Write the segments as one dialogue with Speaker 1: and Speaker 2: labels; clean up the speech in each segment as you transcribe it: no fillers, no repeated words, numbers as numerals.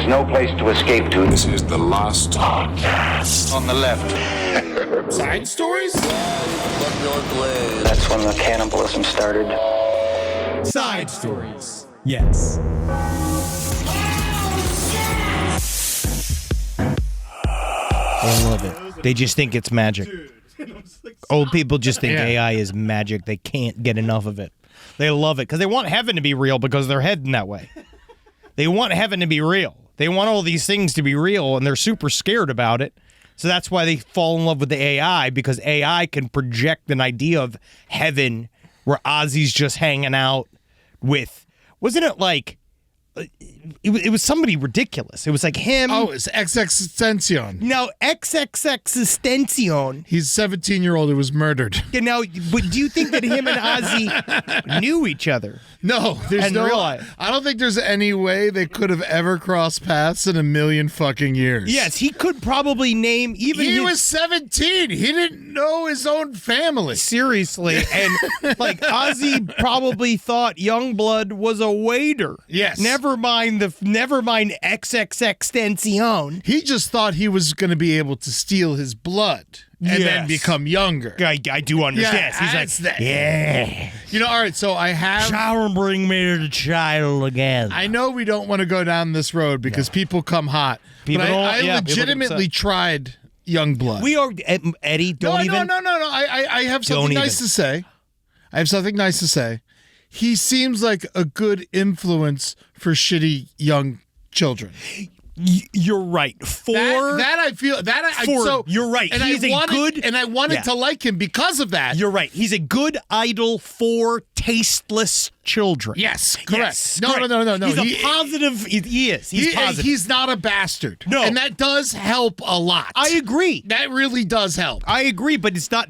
Speaker 1: There's no place to escape to.
Speaker 2: This is the last podcast.
Speaker 1: On the left.
Speaker 3: Side stories?
Speaker 1: That's when the cannibalism started.
Speaker 3: Side stories. Yes.
Speaker 4: They love it. They just think it's magic. Old people just think AI is magic. They can't get enough of it. They love it because they want heaven to be real because they're heading that way. They want heaven to be real. They want all these things to be real, and they're super scared about it. So that's why they fall in love with the AI, because AI can project an idea of heaven where Ozzy's just hanging out with, wasn't it like, it was somebody ridiculous. It was like him.
Speaker 3: Oh, it's XXXTentacion.
Speaker 4: No, XXXTentacion.
Speaker 3: He's a 17-year-old who was murdered.
Speaker 4: Yeah, now, but do you think that him and Ozzy knew each other?
Speaker 3: No, there's
Speaker 4: And
Speaker 3: no.
Speaker 4: realize-
Speaker 3: I don't think there's any way they could have ever crossed paths in a million fucking years.
Speaker 4: Yes, he could probably name even.
Speaker 3: He
Speaker 4: his,
Speaker 3: was 17. He didn't know his own family.
Speaker 4: seriously, and like Ozzy probably thought Youngblood was a waiter.
Speaker 3: Yes.
Speaker 4: Never mind XXXTentacion.
Speaker 3: He just thought he was going to be able to steal his blood and then
Speaker 4: Yes.
Speaker 3: become younger.
Speaker 4: I do understand.
Speaker 3: Yeah,
Speaker 4: He's
Speaker 3: that's
Speaker 4: like, yeah,
Speaker 3: You know, all right, so I have...
Speaker 4: shall bring me to the child again.
Speaker 3: I know we don't want to go down this road because people come hot.
Speaker 4: People
Speaker 3: but
Speaker 4: don't-
Speaker 3: I
Speaker 4: yeah, people get
Speaker 3: legitimately
Speaker 4: upset.
Speaker 3: tried Youngblood.
Speaker 4: We are Eddie. Don't even.
Speaker 3: No. I have something
Speaker 4: Don't
Speaker 3: nice
Speaker 4: even.
Speaker 3: to say. I have something nice to say. He seems like a good influence for shitty young children.
Speaker 4: You're right.
Speaker 3: That I feel that I
Speaker 4: For-
Speaker 3: so
Speaker 4: you're right.
Speaker 3: And
Speaker 4: He's
Speaker 3: I
Speaker 4: a
Speaker 3: wanted,
Speaker 4: good-
Speaker 3: and I wanted
Speaker 4: Yeah.
Speaker 3: to like him because of that.
Speaker 4: You're right. He's a good idol for tasteless children.
Speaker 3: Yes, correct.
Speaker 4: Yes,
Speaker 3: No.
Speaker 4: He's
Speaker 3: He-
Speaker 4: a positive. He is. He's positive.
Speaker 3: He's not a bastard.
Speaker 4: No.
Speaker 3: And that does help a lot.
Speaker 4: I agree.
Speaker 3: That really does help.
Speaker 4: I agree, but it's not.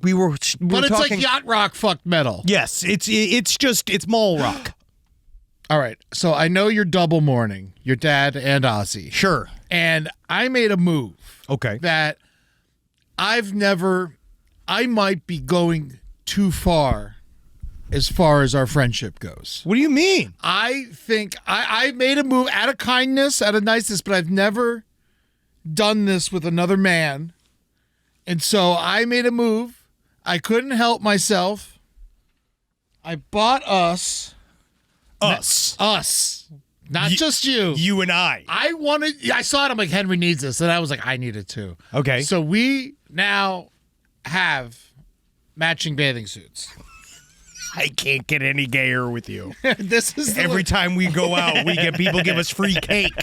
Speaker 4: We were
Speaker 3: But it's
Speaker 4: talking.
Speaker 3: like yacht rock fucked metal.
Speaker 4: Yes, it's mall rock.
Speaker 3: All right. So I know you're double mourning your dad and Ozzy.
Speaker 4: Sure.
Speaker 3: And I made a move
Speaker 4: Okay.
Speaker 3: that I might be going too far as our friendship goes.
Speaker 4: What do you mean?
Speaker 3: I think I made a move out of kindness, out of niceness, but I've never done this with another man. And so I made a move. I couldn't help myself. I bought us. Not just you.
Speaker 4: You and I.
Speaker 3: I saw it. I'm like, Henry needs this. And I was like, I need it too.
Speaker 4: Okay.
Speaker 3: So we now have matching bathing suits.
Speaker 4: I can't get any gayer with you.
Speaker 3: This is
Speaker 4: Every time we go out, people give us free cake.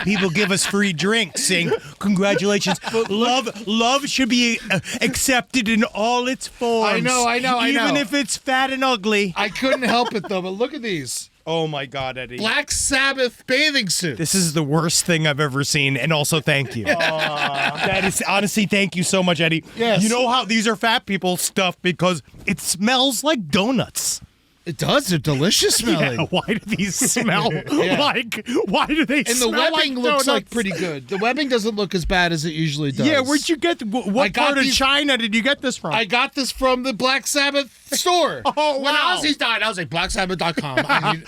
Speaker 4: People give us free drinks, saying congratulations. Love should be accepted in all its forms.
Speaker 3: I know.
Speaker 4: Even if it's fat and ugly.
Speaker 3: I couldn't help it though, but look at these.
Speaker 4: Oh my God, Eddie.
Speaker 3: Black Sabbath bathing suits.
Speaker 4: This is the worst thing I've ever seen, and also thank you. That is honestly, thank you so much, Eddie.
Speaker 3: Yes.
Speaker 4: You know how these are fat people stuff because it smells like donuts.
Speaker 3: It does. They're delicious smelling.
Speaker 4: Yeah, why do these smell
Speaker 3: Yeah.
Speaker 4: like? Why do they
Speaker 3: And the
Speaker 4: smell
Speaker 3: webbing
Speaker 4: like
Speaker 3: looks like
Speaker 4: donuts?
Speaker 3: pretty good. The webbing doesn't look as bad as it usually does.
Speaker 4: Yeah, where'd you get?
Speaker 3: I
Speaker 4: What
Speaker 3: got
Speaker 4: part of
Speaker 3: these-
Speaker 4: China did you get this from?
Speaker 3: I got this from the Black Sabbath store.
Speaker 4: Oh,
Speaker 3: When
Speaker 4: wow.
Speaker 3: Ozzy died, I was like, blacksabbath.com. I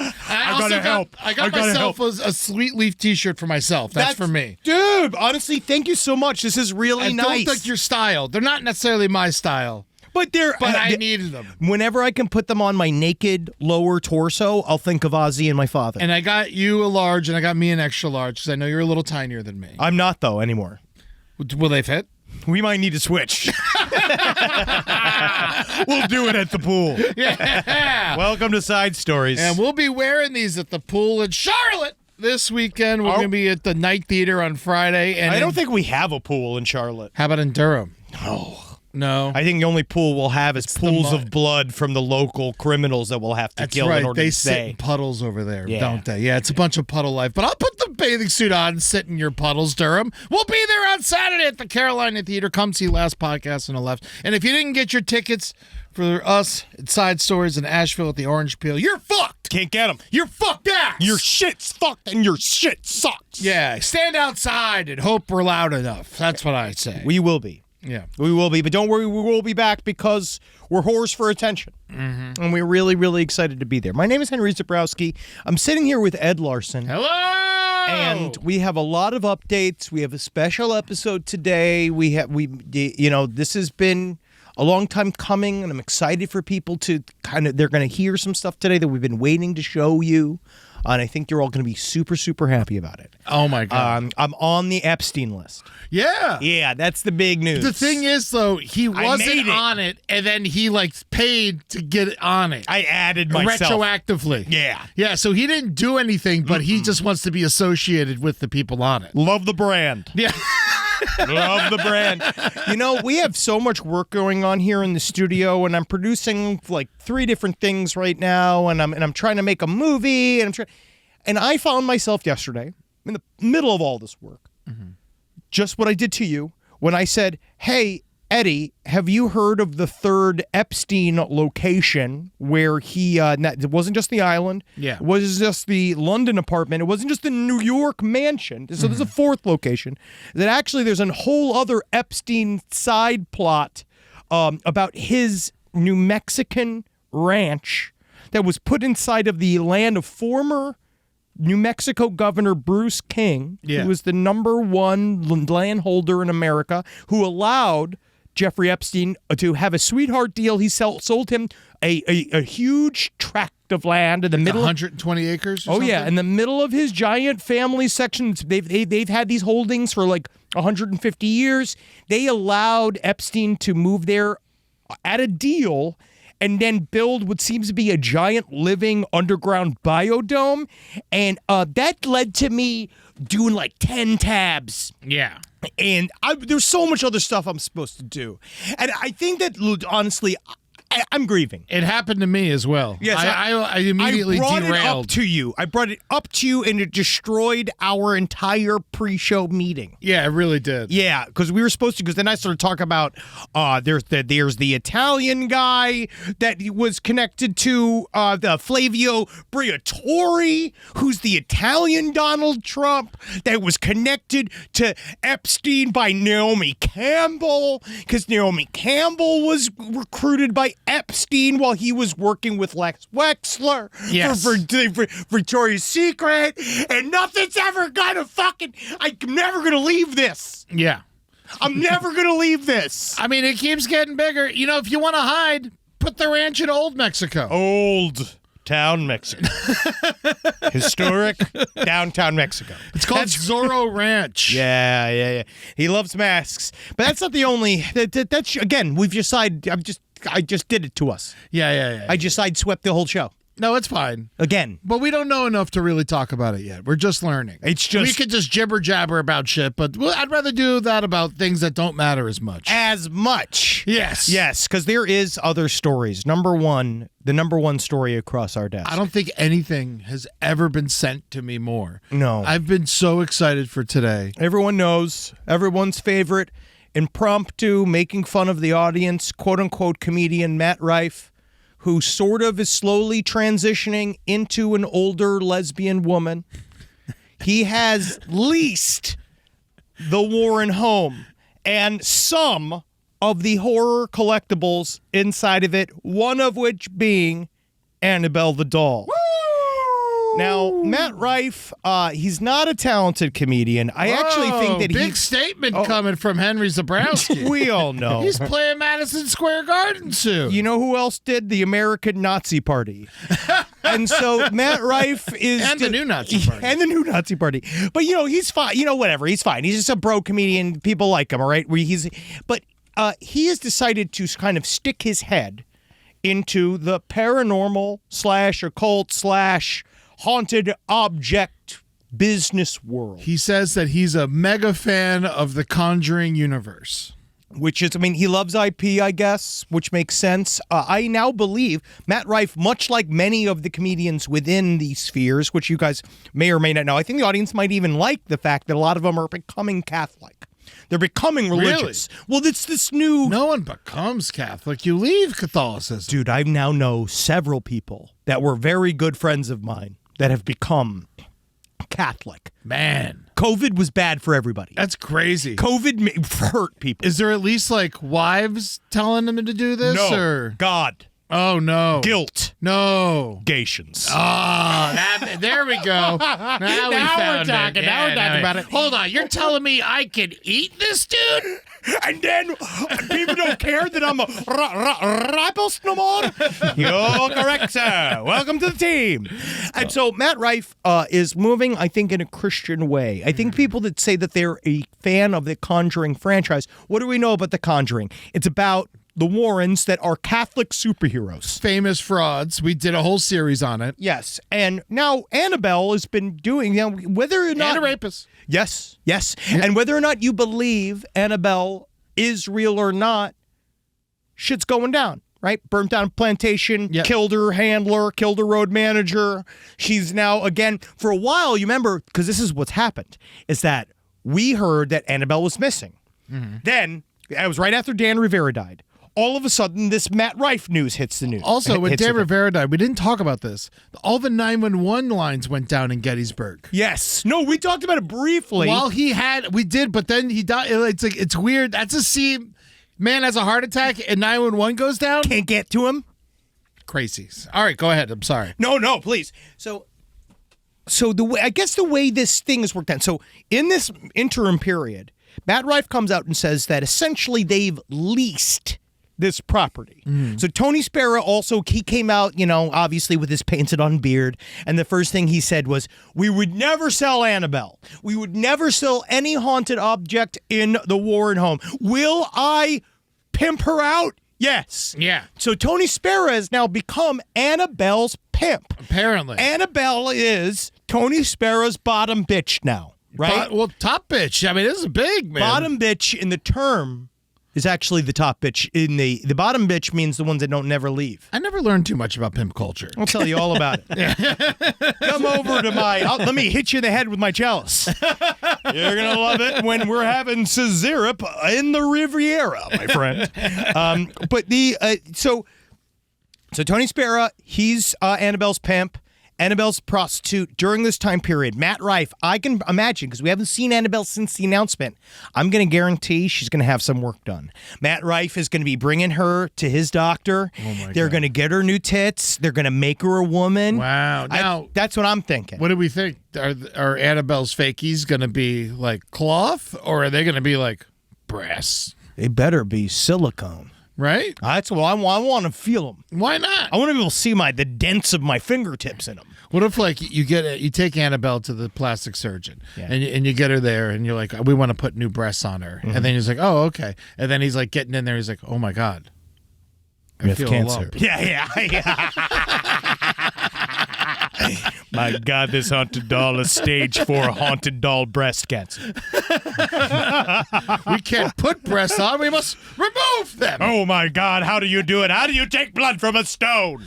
Speaker 4: gotta help.
Speaker 3: I got
Speaker 4: gotta
Speaker 3: myself a Sweet Leaf t-shirt for myself. That's for me.
Speaker 4: dude. Honestly, thank you so much. This is really
Speaker 3: I
Speaker 4: nice.
Speaker 3: don't like your style. They're not necessarily my style,
Speaker 4: but they're.
Speaker 3: but I needed them.
Speaker 4: Whenever I can put them on my naked lower torso, I'll think of Ozzy and my father.
Speaker 3: And I got you a large, and I got me an extra large because I know you're a little tinier than me.
Speaker 4: I'm not though anymore.
Speaker 3: Will they fit?
Speaker 4: We might need to switch. We'll do it at the pool.
Speaker 3: Yeah.
Speaker 4: Welcome to Side Stories.
Speaker 3: And we'll be wearing these at the pool in Charlotte this weekend. We're going to be at the Night Theater on Friday. And
Speaker 4: I don't think we have a pool in Charlotte.
Speaker 3: How about in Durham? No.
Speaker 4: I think the only pool we'll have is pools
Speaker 3: mud.
Speaker 4: of blood from the local criminals that we'll have to
Speaker 3: That's
Speaker 4: kill
Speaker 3: right.
Speaker 4: in order
Speaker 3: They
Speaker 4: to
Speaker 3: sit
Speaker 4: stay.
Speaker 3: in puddles over there,
Speaker 4: Yeah.
Speaker 3: don't they? Yeah, it's a bunch of puddle life. But I'll put the bathing suit on and sit in your puddles, Durham. We'll be there on Saturday at the Carolina Theater. Come see Last Podcast on the Left. And if you didn't get your tickets for us at Side Stories in Asheville at the Orange Peel, you're fucked.
Speaker 4: Can't get them.
Speaker 3: You're fucked ass.
Speaker 4: Your shit's fucked and your shit sucks.
Speaker 3: Yeah, stand outside and hope we're loud enough. That's what I say.
Speaker 4: We will be.
Speaker 3: Yeah.
Speaker 4: We will be. But don't worry, we will be back because we're whores for attention. And we're really, really excited to be there. My name is Henry Zabrowski. I'm sitting here with Ed Larson.
Speaker 3: Hello!
Speaker 4: And we have a lot of updates. We have a special episode today. This has been a long time coming, and I'm excited for people to they're going to hear some stuff today that we've been waiting to show you. And I think you're all going to be super, super happy about it.
Speaker 3: Oh, my God.
Speaker 4: I'm on the Epstein list.
Speaker 3: Yeah.
Speaker 4: Yeah, that's the big news.
Speaker 3: The thing is, though, he wasn't on it, and then he, paid to get it on it.
Speaker 4: I added myself.
Speaker 3: Retroactively.
Speaker 4: Yeah.
Speaker 3: Yeah, so he didn't do anything, but he just wants to be associated with the people on it.
Speaker 4: Love the brand.
Speaker 3: Yeah.
Speaker 4: Love the brand. We have so much work going on here in the studio, and I'm producing 3 different things right now, and I'm trying to make a movie, and I found myself yesterday in the middle of all this work, just what I did to you when I said, "Hey, Eddie, have you heard of the third Epstein location where he, it wasn't just the island, it wasn't just the London apartment, it wasn't just the New York mansion, so there's a fourth location, that actually there's a whole other Epstein side plot about his New Mexican ranch that was put inside of the land of former New Mexico Governor Bruce King, who was the #1 landholder in America, who allowed Jeffrey Epstein to have a sweetheart deal. He sold him a huge tract of land in the middle,
Speaker 3: 120 acres. Or something?
Speaker 4: Yeah, in the middle of his giant family section. They've had these holdings for 150 years. They allowed Epstein to move there at a deal, and then build what seems to be a giant living underground biodome, and that led to me doing 10 tabs.
Speaker 3: Yeah.
Speaker 4: And there's so much other stuff I'm supposed to do. And I think that, honestly, I'm grieving.
Speaker 3: It happened to me as well.
Speaker 4: Yes,
Speaker 3: I immediately
Speaker 4: brought
Speaker 3: derailed.
Speaker 4: it up to you. I brought it up to you, and it destroyed our entire pre-show meeting.
Speaker 3: Yeah, it really did.
Speaker 4: Yeah, because we were supposed to. Because then I started talking about there's the Italian guy that was connected to the Flavio Briatore, who's the Italian Donald Trump that was connected to Epstein by Naomi Campbell, because Naomi Campbell was recruited by Epstein while he was working with Lex Wexler for Victoria's Secret, and nothing's ever gonna I'm never gonna leave this.
Speaker 3: Yeah.
Speaker 4: I'm never gonna leave this.
Speaker 3: I mean, it keeps getting bigger. If you want to hide, put the ranch in Old Mexico.
Speaker 4: Old Town Mexico. Historic downtown Mexico.
Speaker 3: It's called Zorro Ranch.
Speaker 4: Yeah. He loves masks. But that's not the only that's again, we've decided I just did it to us.
Speaker 3: Yeah.
Speaker 4: I just sideswept the whole show.
Speaker 3: No, it's fine.
Speaker 4: Again.
Speaker 3: But we don't know enough to really talk about it yet. We're just learning.
Speaker 4: It's just...
Speaker 3: We could just jibber jabber about shit, but I'd rather do that about things that don't matter as much. Yes, because there is other stories. The number one story across our desk. I don't think anything has ever been sent to me more.
Speaker 4: No.
Speaker 3: I've been so excited for today.
Speaker 4: Everyone knows. Everyone's favorite impromptu, making fun of the audience, quote-unquote comedian Matt Rife, who sort of is slowly transitioning into an older lesbian woman. He has leased the Warren home and some of the horror collectibles inside of it, one of which being Annabelle the Doll. Woo! Now, Matt Rife, he's not a talented comedian. I actually think that
Speaker 3: big statement coming from Henry Zabrowski.
Speaker 4: We all know.
Speaker 3: He's playing Madison Square Garden soon.
Speaker 4: You know who else did? The American Nazi Party. And so Matt Rife is...
Speaker 3: And the new Nazi Party.
Speaker 4: And the new Nazi Party. But, he's fine. Whatever. He's fine. He's just a bro comedian. People like him, all right? But he has decided to kind of stick his head into the paranormal / occult / haunted object business world.
Speaker 3: He says that he's a mega fan of the Conjuring universe.
Speaker 4: Which is, he loves IP, I guess, which makes sense. I now believe Matt Rife, much like many of the comedians within these spheres, which you guys may or may not know, I think the audience might even like the fact that a lot of them are becoming Catholic. They're becoming religious.
Speaker 3: Really?
Speaker 4: Well, it's this new...
Speaker 3: No one becomes Catholic. You leave Catholicism.
Speaker 4: Dude, I now know several people that were very good friends of mine that have become Catholic.
Speaker 3: Man.
Speaker 4: COVID was bad for everybody.
Speaker 3: That's crazy.
Speaker 4: COVID hurt people.
Speaker 3: Is there at least wives telling them to do this?
Speaker 4: No.
Speaker 3: Or?
Speaker 4: God.
Speaker 3: Oh, no.
Speaker 4: Guilt.
Speaker 3: No.
Speaker 4: Gations.
Speaker 3: There we go. Now we're talking. Now we're talking about it. Hold on. You're telling me I can eat this dude?
Speaker 4: And then people don't care that I'm a rapist no more. You're correct, sir. Welcome to the team. And so Matt Rife is moving, I think, in a Christian way. I think people that say that they're a fan of the Conjuring franchise, what do we know about the Conjuring? It's about the Warrens that are Catholic superheroes.
Speaker 3: Famous frauds. We did a whole series on it.
Speaker 4: Yes. And now Annabelle has been doing, whether or not...
Speaker 3: And a rapist.
Speaker 4: Yes. And whether or not you believe Annabelle is real or not, shit's going down, right? Burnt down a plantation, killed her handler, killed her road manager. She's now, again, for a while, you remember, because this is what's happened, is that we heard that Annabelle was missing. Mm-hmm. Then, it was right after Dan Rivera died. All of a sudden, this Matt Rife news hits the news.
Speaker 3: Also, when Dan Rivera died, we didn't talk about this. All the 911 lines went down in Gettysburg.
Speaker 4: Yes. No, we talked about it briefly.
Speaker 3: Well, we did, but then he died. It's weird. That's a scene. Man has a heart attack and 911 goes down.
Speaker 4: Can't get to him.
Speaker 3: Crazy. All right, go ahead. I'm sorry.
Speaker 4: No, please. So the way this thing is worked out. So in this interim period, Matt Rife comes out and says that essentially they've leased this property. So Tony Spera also, he came out, obviously with his painted on beard, and the first thing he said was, we would never sell Annabelle. We would never sell any haunted object in the Warren home. Will I pimp her out? Yes.
Speaker 3: Yeah.
Speaker 4: So Tony Spera has now become Annabelle's pimp.
Speaker 3: Apparently.
Speaker 4: Annabelle is Tony Spera's bottom bitch now, right?
Speaker 3: Top bitch. I mean, this is big, man.
Speaker 4: Bottom bitch in the term is actually the top bitch. In the bottom bitch means the ones that don't never leave.
Speaker 3: I never learned too much about pimp culture.
Speaker 4: I'll tell you all about it. Come over to let me hit you in the head with my chalice. You're going to love it when we're having syrup in the Riviera, my friend. So Tony Spera, he's Annabelle's pimp. Annabelle's prostitute during this time period. Matt Rife, I can imagine, because we haven't seen Annabelle since the announcement, I'm going to guarantee she's going to have some work done. Matt Rife is going to be bringing her to his doctor. They're going to get her new tits. They're going to make her a woman.
Speaker 3: Wow. Now,
Speaker 4: that's what I'm thinking.
Speaker 3: What do we think? Are Annabelle's fakies going to be like cloth, or are they going to be like brass?
Speaker 4: They better be silicone.
Speaker 3: Right?
Speaker 4: That's what I want to feel them.
Speaker 3: Why not?
Speaker 4: I want to be able to see the dents of my fingertips in them.
Speaker 3: What if you take Annabelle to the plastic surgeon and you get her there and you're like, we want to put new breasts on her, and then he's like, oh, okay, and then he's like getting in there, he's like, oh my god, I feel cancer.
Speaker 4: Yeah. My God, this haunted doll is stage 4 haunted doll breast cancer.
Speaker 3: We can't put breasts on. We must remove them.
Speaker 4: Oh, my God. How do you do it? How do you take blood from a stone?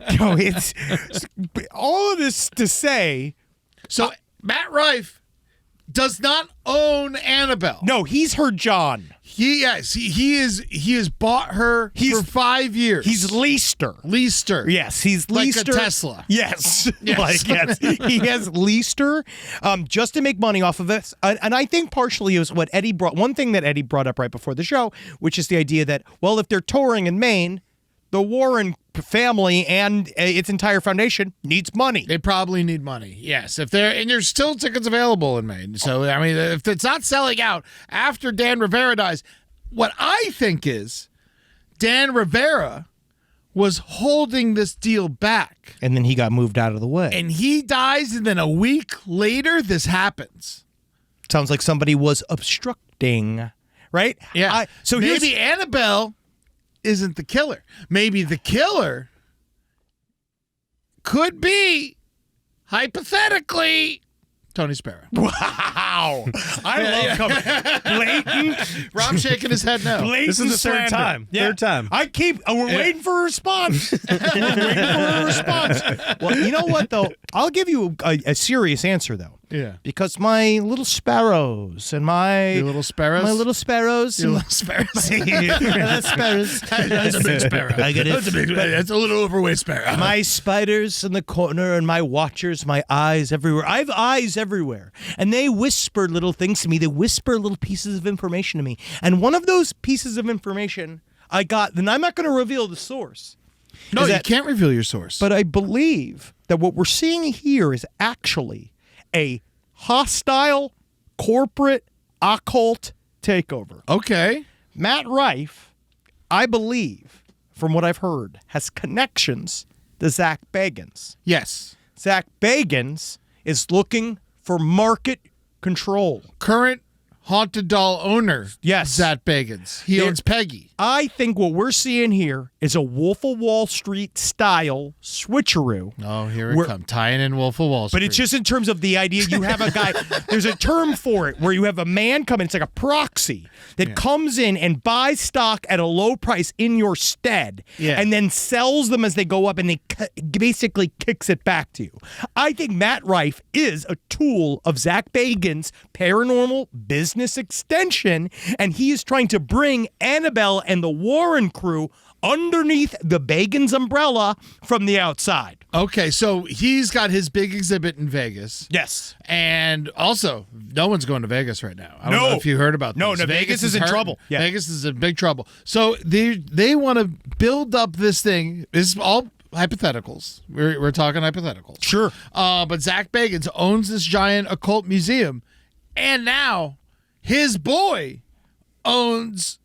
Speaker 4: It's all of this to say.
Speaker 3: So Matt Rife does not own Annabelle.
Speaker 4: No, he's her John.
Speaker 3: He has bought her for 5 years.
Speaker 4: He's leased her. Yes, he's leased
Speaker 3: like
Speaker 4: her.
Speaker 3: a Tesla.
Speaker 4: Yes. Yes. He has leased her just to make money off of this. And I think partially it was what Eddie brought. One thing that Eddie brought up right before the show, which is the idea that, well, if they're touring in Maine, the Warren family and its entire foundation needs money.
Speaker 3: They probably need money. Yes, and there's still tickets available in Maine. So I mean, if it's not selling out after Dan Rivera dies, what I think is Dan Rivera was holding this deal back,
Speaker 4: and then he got moved out of the way,
Speaker 3: and he dies, and then a week later this happens.
Speaker 4: Sounds like somebody was obstructing, right?
Speaker 3: Yeah. So maybe Annabelle isn't the killer. Maybe the killer could be, hypothetically, Tony Spera.
Speaker 4: Wow. I love coming. Blatant.
Speaker 3: Rob's shaking his head no.
Speaker 4: Blatant
Speaker 5: This is the third
Speaker 4: slander.
Speaker 5: time.
Speaker 4: Yeah.
Speaker 5: Third time.
Speaker 4: We're waiting for a response. Well, you know what, though? I'll give you a serious answer, though.
Speaker 3: Yeah.
Speaker 4: Because my little sparrows and
Speaker 3: Your little sparrows?
Speaker 4: My little sparrows.
Speaker 3: Your little sparrows.
Speaker 4: Little sparrows.
Speaker 3: That's a big sparrow.
Speaker 4: I get it.
Speaker 3: That's a little overweight sparrow.
Speaker 4: My spiders in the corner and my watchers, my eyes everywhere. I have eyes everywhere. And they whisper little things to me. They whisper little pieces of information to me. And one of those pieces of information I got, then I'm not going to reveal the source.
Speaker 3: No,
Speaker 4: Is
Speaker 3: you
Speaker 4: that-
Speaker 3: can't reveal your source.
Speaker 4: But I believe that what we're seeing here is actually a hostile corporate occult takeover.
Speaker 3: okay.
Speaker 4: Matt Rife, I believe, from what I've heard, has connections to Zach Bagans.
Speaker 3: Yes.
Speaker 4: Zach Bagans is looking for market control.
Speaker 3: Current Haunted Doll owner.
Speaker 4: Yes.
Speaker 3: Zach Bagans. He
Speaker 4: There-
Speaker 3: owns Peggy.
Speaker 4: I think what we're seeing here is a Wolf of Wall Street style switcheroo.
Speaker 3: Oh, here it
Speaker 4: We're-
Speaker 3: comes. Tying in Wolf of Wall Street.
Speaker 4: But it's just in terms of the idea you have a guy, there's a term for it where you have a man come in, it's like a proxy that comes in and buys stock at a low price in your stead and then sells them as they go up and they basically kicks it back to you. I think Matt Rife is a tool of Zach Bagans' paranormal business extension, and he is trying to bring Annabelle and the Warren crew underneath the Bagans umbrella from the outside.
Speaker 3: Okay, so he's got his big exhibit in Vegas.
Speaker 4: Yes.
Speaker 3: And also, no one's going to Vegas right now. I don't
Speaker 4: No.
Speaker 3: know if you heard about this.
Speaker 4: No, Vegas is in
Speaker 3: hurting.
Speaker 4: trouble. Yeah.
Speaker 3: Vegas is in big trouble. So they want to build up this thing. This is all hypotheticals. We're talking hypotheticals.
Speaker 4: Sure.
Speaker 3: But Zach Bagans owns this giant occult museum, and now his boy owns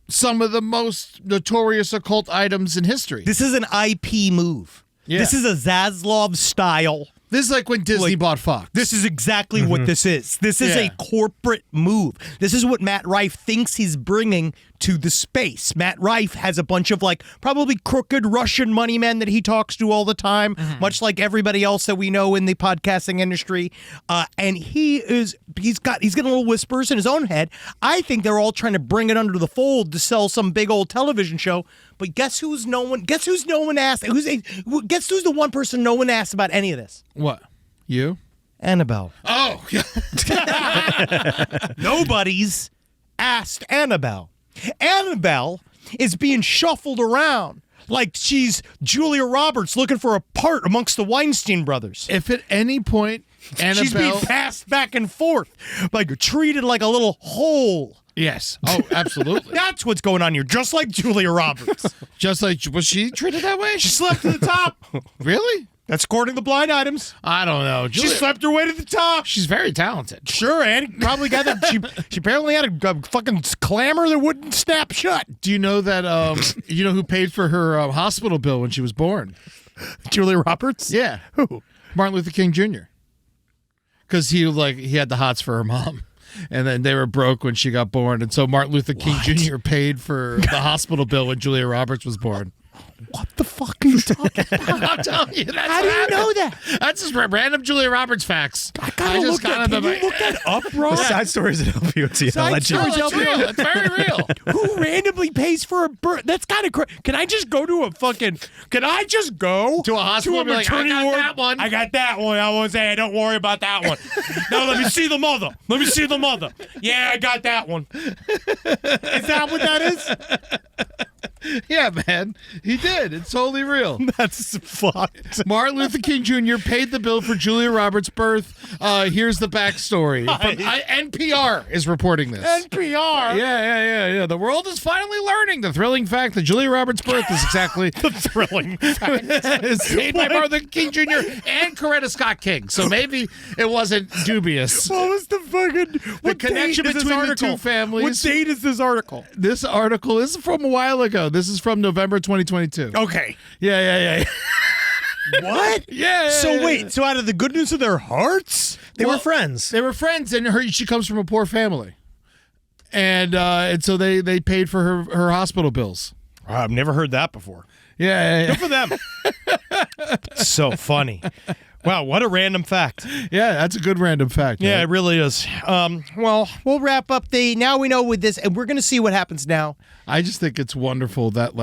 Speaker 3: some of the most notorious occult items in history.
Speaker 4: This is an IP move.
Speaker 3: Yeah.
Speaker 4: This is a Zaslav style.
Speaker 3: This is like when Disney bought Fox.
Speaker 4: This is exactly what this is. This is
Speaker 3: Yeah.
Speaker 4: a corporate move. This is what Matt Rife thinks he's bringing to the space. Matt Rife has a bunch of probably crooked Russian money men that he talks to all the time, much like everybody else that we know in the podcasting industry. And he's getting little whispers in his own head. I think they're all trying to bring it under the fold to sell some big old television show. But guess who's no one asked? Guess who's the one person no one asked about any of this?
Speaker 3: What? You?
Speaker 4: Annabelle.
Speaker 3: Oh,
Speaker 4: Nobody's asked Annabelle. Annabelle is being shuffled around like she's Julia Roberts looking for a part amongst the Weinstein brothers.
Speaker 3: if at any point Annabelle...
Speaker 4: She's being passed back and forth, treated like a little whole.
Speaker 3: Yes. Oh, absolutely.
Speaker 4: That's what's going on here, just like Julia Roberts.
Speaker 3: Just like, was she treated that way?
Speaker 4: She slept to the top.
Speaker 3: Really?
Speaker 4: That's according to the blind items.
Speaker 3: I don't know.
Speaker 4: She
Speaker 3: Julia,
Speaker 4: slept her way to the top.
Speaker 3: she's very talented.
Speaker 4: Sure, and probably got that. She apparently had a fucking clamor that wouldn't snap shut.
Speaker 3: Do you know that, you know who paid for her hospital bill when she was born?
Speaker 4: Julia Roberts?
Speaker 3: Yeah.
Speaker 4: Who?
Speaker 3: Martin Luther King Jr. Because he had the hots for her mom. And then they were broke when she got born. And so Martin Luther King Jr. paid for the hospital bill when Julia Roberts was born.
Speaker 4: What the fuck are you talking about?
Speaker 3: I'm telling you, that's
Speaker 4: How do you know that?
Speaker 3: That's just random Julia Roberts facts.
Speaker 4: I gotta look that. Can you look that up, bro?
Speaker 5: Side stories that help you with theology.
Speaker 3: No, it's real. It's very real.
Speaker 4: Who randomly pays for a birth? That's kind of crazy. Can I just go to a fucking? Can I just go
Speaker 3: To a hospital and be like, I
Speaker 4: maternity
Speaker 3: got
Speaker 4: ward?
Speaker 3: that one.
Speaker 4: I got that one. I won't say. Don't worry about that one. No, let me see the mother. Let me see the mother. Yeah, I got that one. Is that what that is?
Speaker 3: Yeah, man. He did. It's totally real.
Speaker 4: That's fucked.
Speaker 3: Martin Luther King Jr. paid the bill for Julia Roberts' birth. Here's the backstory. NPR is reporting this.
Speaker 4: NPR.
Speaker 3: Yeah. The world is finally learning the thrilling fact that Julia Roberts' birth is exactly
Speaker 4: The thrilling fact.
Speaker 3: is paid by Martin Luther King Jr. and Coretta Scott King. So maybe it wasn't dubious.
Speaker 4: What was the fucking what
Speaker 3: connection
Speaker 4: date is this
Speaker 3: between the
Speaker 4: article?
Speaker 3: two families.
Speaker 4: What date is this article?
Speaker 3: This article is from a while ago. This is from November 2022.
Speaker 4: Okay.
Speaker 3: Yeah.
Speaker 4: What?
Speaker 3: Yeah.
Speaker 4: So wait, so out of the goodness of their hearts,
Speaker 5: They were friends.
Speaker 3: They were friends, and she comes from a poor family, and so they paid for her hospital bills.
Speaker 4: I've never heard that before.
Speaker 3: Yeah.
Speaker 4: Good for them. So funny. Wow, what a random fact.
Speaker 3: Yeah, that's a good random fact.
Speaker 4: Yeah,
Speaker 3: right?
Speaker 4: it really is. Well, we'll wrap up now we know with this, and we're going to see what happens now.
Speaker 3: I just think it's wonderful that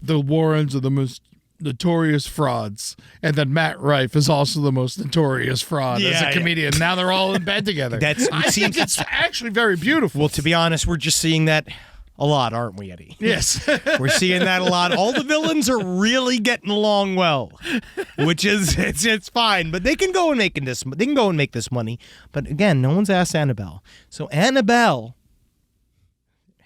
Speaker 3: the Warrens are the most notorious frauds, and then Matt Rife is also the most notorious fraud as a comedian. Now they're all in bed together. I think it's actually very beautiful.
Speaker 4: Well, to be honest, we're just seeing that a lot, aren't we, Eddie?
Speaker 3: Yes.
Speaker 4: We're seeing that a lot. All the villains are really getting along well, which is it's fine. But they can go and make this money. But again, no one's asked Annabelle. So Annabelle,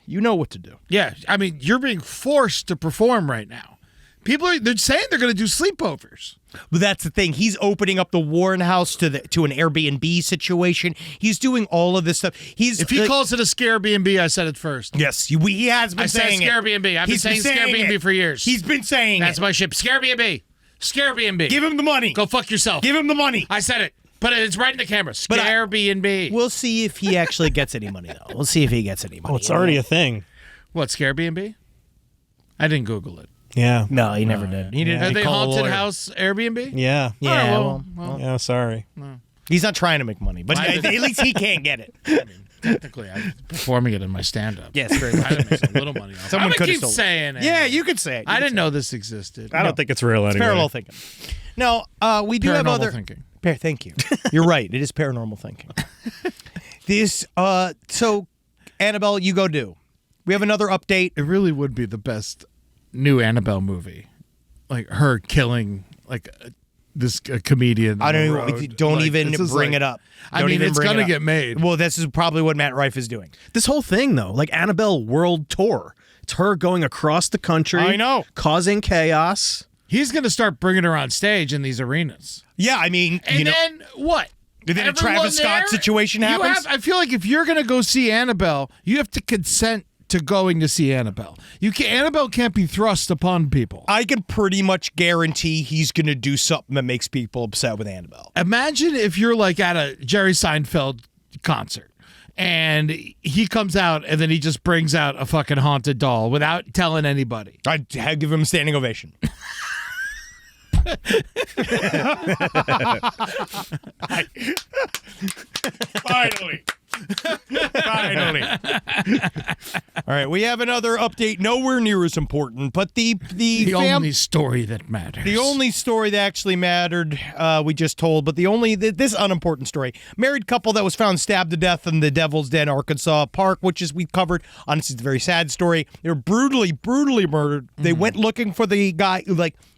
Speaker 4: You know what to do.
Speaker 3: Yeah, I mean, you're being forced to perform right now. They're saying they're going to do sleepovers.
Speaker 4: But that's the thing. He's opening up the Warren house to an Airbnb situation. He's doing all of this stuff.
Speaker 3: If he calls it a scare B&B, I said it first.
Speaker 4: Yes, he has been saying
Speaker 3: scare B&B. I've been saying scare B&B for years.
Speaker 4: He's been saying
Speaker 3: That's my ship. Scare B&B. Scare B&B.
Speaker 4: Give him the money.
Speaker 3: Go fuck yourself.
Speaker 4: Give him the money.
Speaker 3: I said it. But it's right in the camera. Scare B&B.
Speaker 4: We'll see if he actually gets any money, though. We'll see if he gets any money.
Speaker 5: Oh, it's already a thing.
Speaker 3: What, Scare B&B? I didn't Google it.
Speaker 5: Yeah.
Speaker 4: No, he never did. He didn't.
Speaker 3: Are they
Speaker 4: call a
Speaker 3: haunted
Speaker 4: lawyer.
Speaker 3: house Airbnb?
Speaker 5: Yeah.
Speaker 4: Yeah.
Speaker 3: well,
Speaker 5: Yeah, sorry.
Speaker 4: He's not trying to make money, but at least he can't get it.
Speaker 3: I mean, technically, I'm performing it in my stand-up.
Speaker 4: Yes, very
Speaker 3: I didn't make a little money off.
Speaker 4: Someone
Speaker 3: I'm
Speaker 4: could
Speaker 3: gonna
Speaker 4: have
Speaker 3: keep saying it.
Speaker 4: Yeah, you could say it.
Speaker 3: I didn't know this existed.
Speaker 5: I don't think it's real anyway.
Speaker 4: Parallel thinking. No, we do have
Speaker 3: Paranormal
Speaker 4: other
Speaker 3: thinking.
Speaker 4: Thank you. You're right. It is paranormal thinking. So Annabelle, you go do. We have another update.
Speaker 3: It really would be the best new Annabelle movie, like her killing this comedian.
Speaker 4: I don't
Speaker 3: on the road.
Speaker 4: don't
Speaker 3: Like,
Speaker 4: even
Speaker 3: this is
Speaker 4: bring
Speaker 3: like-
Speaker 4: it up.
Speaker 3: I
Speaker 4: Don't
Speaker 3: mean,
Speaker 4: even
Speaker 3: it's
Speaker 4: bring it
Speaker 3: gonna
Speaker 4: up.
Speaker 3: get made.
Speaker 4: Well, this is probably what Matt Rife is doing.
Speaker 5: This whole thing, though, like Annabelle World Tour. It's her going across the country.
Speaker 4: I know.
Speaker 5: Causing chaos.
Speaker 3: He's gonna start bringing her on stage in these arenas.
Speaker 4: Yeah, I mean,
Speaker 3: And then what?
Speaker 4: then a
Speaker 3: Everyone
Speaker 4: Travis Scott
Speaker 3: there?
Speaker 4: situation
Speaker 3: You
Speaker 4: happens.
Speaker 3: I feel like if you're going to go see Annabelle, you have to consent to going to see Annabelle. Annabelle can't be thrust upon people.
Speaker 4: I can pretty much guarantee he's going to do something that makes people upset with Annabelle.
Speaker 3: Imagine if you're like at a Jerry Seinfeld concert and he comes out and then he just brings out a fucking haunted doll without telling anybody.
Speaker 4: I'd give him a standing ovation. Finally. Finally. All right, we have another update nowhere near as important, but the
Speaker 3: only story that matters.
Speaker 4: The only story that actually mattered, we just told, but this unimportant story. Married couple that was found stabbed to death in the Devil's Den, Arkansas Park, which is we covered. Honestly, it's a very sad story. They were brutally murdered. They went looking for the guy.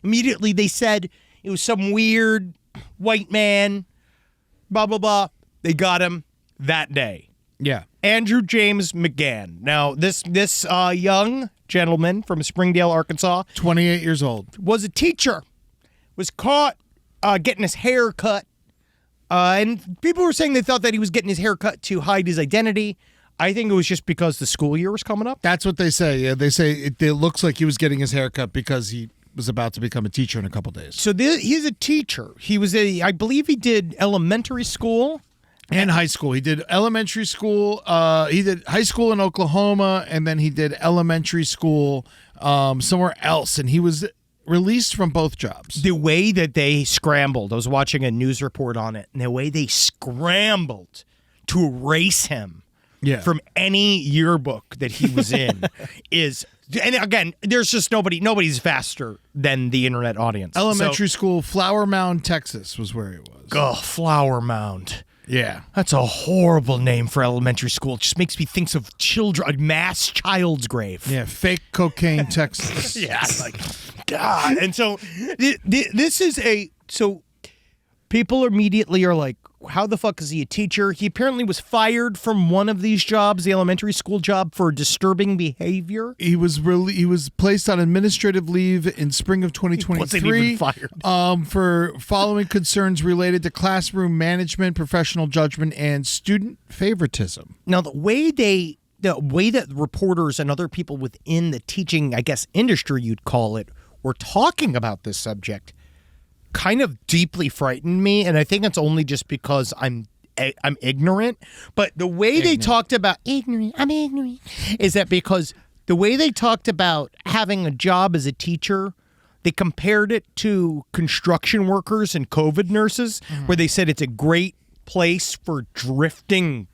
Speaker 4: Immediately they said it was some weird white man, blah, blah, blah. They got him that day.
Speaker 3: Yeah.
Speaker 4: Andrew James McGann. Now, this young gentleman from Springdale, Arkansas,
Speaker 3: 28 years old,
Speaker 4: was a teacher, was caught getting his hair cut, and people were saying they thought that he was getting his hair cut to hide his identity. I think it was just because the school year was coming up.
Speaker 3: That's what they say. Yeah, they say it looks like he was getting his hair cut because he was about to become a teacher in a couple days.
Speaker 4: So he's a teacher. I believe he did elementary school.
Speaker 3: And high school. He did elementary school. He did high school in Oklahoma, and then he did elementary school somewhere else. And he was released from both jobs.
Speaker 4: The way that they scrambled, I was watching a news report on it, and the way they scrambled to erase him from any yearbook that he was in is... And again, there's just nobody's faster than the internet audience.
Speaker 3: Elementary school, Flower Mound, Texas was where he was.
Speaker 4: Oh, Flower Mound.
Speaker 3: Yeah.
Speaker 4: That's a horrible name for elementary school. It just makes me think of a mass child's grave.
Speaker 3: Yeah, fake cocaine, Texas.
Speaker 4: Yeah, God. And so this is so people immediately are like, how the fuck is he a teacher? He apparently was fired from one of these jobs, the elementary school job, for disturbing behavior.
Speaker 3: He was placed on administrative leave in spring of 2023.
Speaker 4: Wasn't even fired.
Speaker 3: For following concerns related to classroom management, professional judgment, and student favoritism.
Speaker 4: Now, the way that reporters and other people within the teaching, I guess, industry, you'd call it, were talking about this subject kind of deeply frightened me, and I think it's only just because I'm ignorant. But the way they talked about I'm ignorant, is that because the way they talked about having a job as a teacher, they compared it to construction workers and COVID nurses, where they said it's a great place for drifting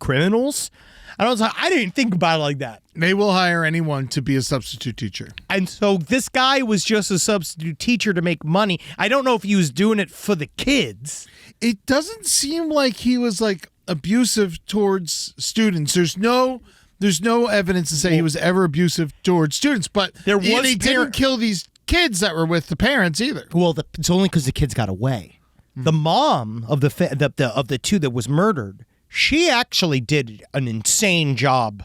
Speaker 4: criminals. And I was like, I didn't think about it like that.
Speaker 3: They will hire anyone to be a substitute teacher.
Speaker 4: And so this guy was just a substitute teacher to make money. I don't know if he was doing it for the kids.
Speaker 3: It doesn't seem like he was abusive towards students. There's no evidence to say he was ever abusive towards students, but
Speaker 4: There was
Speaker 3: he didn't kill these kids that were with the parents either.
Speaker 4: Well, it's only because the kids got away. The mom of the two that was murdered, she actually did an insane job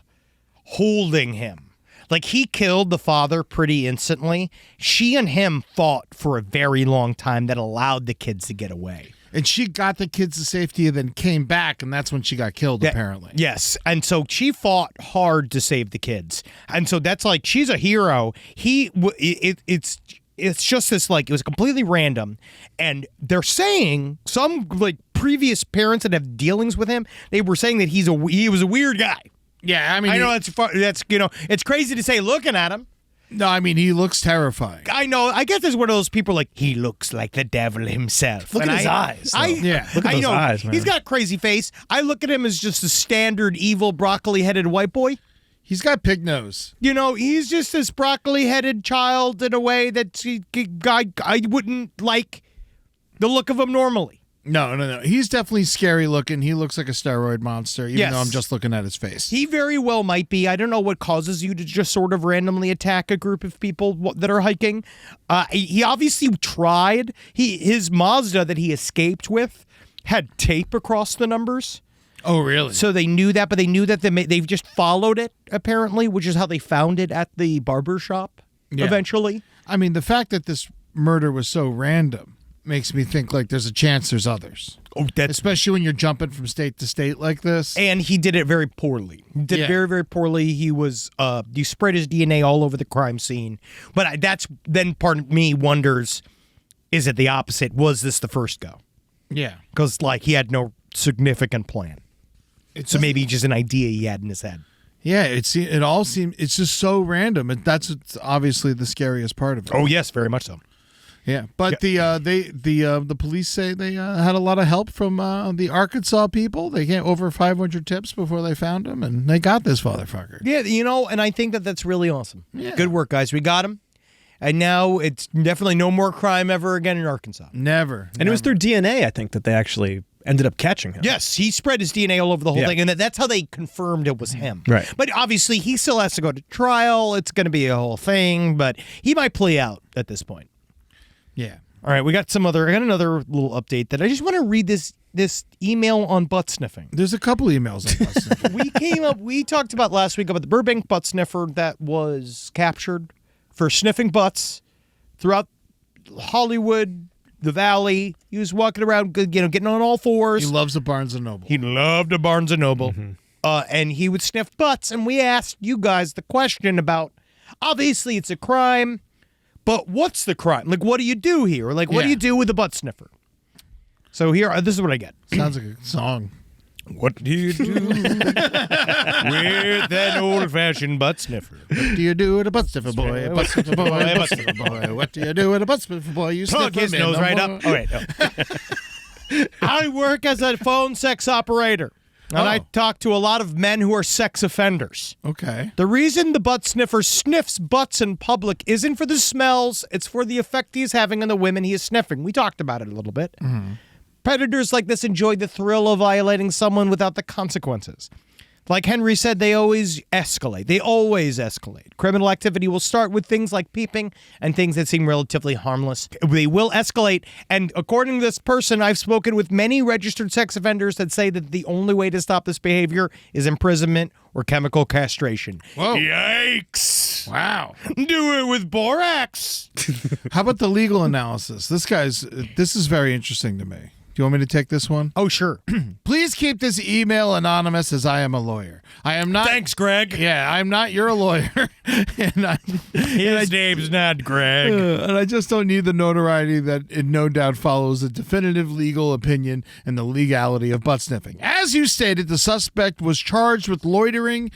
Speaker 4: holding him. Like, he killed the father pretty instantly. She and him fought for a very long time that allowed the kids to get away.
Speaker 3: And she got the kids to safety and then came back, and that's when she got killed, apparently.
Speaker 4: Yes. And so she fought hard to save the kids. And so that's like, she's a hero. It's just this, like, it was completely random. And they're saying, some, like, previous parents that have dealings with him, they were saying that he was a weird guy.
Speaker 3: Yeah, I mean...
Speaker 4: I know that's it's crazy to say looking at him.
Speaker 3: No, I mean, he looks terrifying.
Speaker 4: I know. I guess there's one of those people like, he looks like the devil himself.
Speaker 5: Look at his eyes.
Speaker 4: Look
Speaker 5: at those eyes, man.
Speaker 4: He's got a crazy face. I look at him as just a standard evil broccoli-headed white boy.
Speaker 3: He's got pig nose.
Speaker 4: He's just this broccoli-headed child in a way that I wouldn't like the look of him normally.
Speaker 3: No. He's definitely scary looking. He looks like a steroid monster, even
Speaker 4: Yes.
Speaker 3: though I'm just looking at his face.
Speaker 4: He very well might be. I don't know what causes you to just sort of randomly attack a group of people that are hiking. He obviously tried. His Mazda that he escaped with had tape across the numbers.
Speaker 3: Oh, really?
Speaker 4: So they knew that, but they knew that they've just followed it, apparently, which is how they found it at the barber shop eventually.
Speaker 3: I mean, the fact that this murder was so random makes me think like there's a chance there's others.
Speaker 4: Oh,
Speaker 3: especially when you're jumping from state to state like this.
Speaker 4: And he did it very poorly. He did it very, very poorly. He spread his DNA all over the crime scene. But that's then part of me wonders, is it the opposite? Was this the first go?
Speaker 3: Yeah.
Speaker 4: Because like he had no significant plan. So maybe just an idea he had in his head.
Speaker 3: Yeah, it all seems it's just so random. That's obviously the scariest part of it.
Speaker 4: Oh yes, very much so.
Speaker 3: Yeah, but the police say they had a lot of help from the Arkansas people. They came over 500 tips before they found him, and they got this motherfucker.
Speaker 4: Yeah, and I think that's really awesome.
Speaker 3: Yeah.
Speaker 4: Good work, guys. We got him, and now it's definitely no more crime ever again in Arkansas.
Speaker 3: Never.
Speaker 5: And it was through DNA, I think, that they actually ended up catching him.
Speaker 4: Yes, he spread his DNA all over the whole thing, and that's how they confirmed it was him.
Speaker 5: Right.
Speaker 4: But obviously, he still has to go to trial. It's going to be a whole thing, but he might play out at this point.
Speaker 3: Yeah.
Speaker 4: All right, I got another little update that I just want to read this email on butt sniffing.
Speaker 3: There's a couple emails on butt sniffing.
Speaker 4: We talked about last week about the Burbank butt sniffer that was captured for sniffing butts throughout Hollywood, the Valley. He was walking around, getting on all fours.
Speaker 3: He loves a Barnes & Noble.
Speaker 4: He loved a Barnes & Noble. Mm-hmm. And he would sniff butts, and we asked you guys the question about, obviously it's a crime, but what's the crime? Like, what do you do here? Like, what do you do with a butt sniffer? So here, this is what I get.
Speaker 3: Sounds like a song.
Speaker 4: What do you do with an old-fashioned butt sniffer?
Speaker 3: What do you do with a butt sniffer boy? Butt sniffer boy, butt sniffer boy. What do you do with a butt sniffer boy? You sniff
Speaker 4: his
Speaker 3: him
Speaker 4: nose
Speaker 3: in
Speaker 4: right
Speaker 3: the
Speaker 4: up. All right. No. I work as a phone sex operator, and I talk to a lot of men who are sex offenders.
Speaker 3: Okay.
Speaker 4: The reason the butt sniffer sniffs butts in public isn't for the smells, it's for the effect he's having on the women he is sniffing. We talked about it a little bit. Mm-hmm. Predators like this enjoy the thrill of violating someone without the consequences. Like Henry said, they always escalate. They always escalate. Criminal activity will start with things like peeping and things that seem relatively harmless. They will escalate. And according to this person, I've spoken with many registered sex offenders that say that the only way to stop this behavior is imprisonment or chemical castration.
Speaker 3: Whoa.
Speaker 4: Yikes.
Speaker 3: Wow.
Speaker 4: Do it with borax.
Speaker 3: How about the legal analysis? This is very interesting to me. Do you want me to take this one?
Speaker 4: Oh, sure.
Speaker 3: Please keep this email anonymous as I am a lawyer. I am not.
Speaker 4: Thanks, Greg.
Speaker 3: Yeah, I'm not. You're a lawyer.
Speaker 4: His name's not Greg.
Speaker 3: And I just don't need the notoriety that it no doubt follows a definitive legal opinion and the legality of butt sniffing. As you stated, the suspect was charged with loitering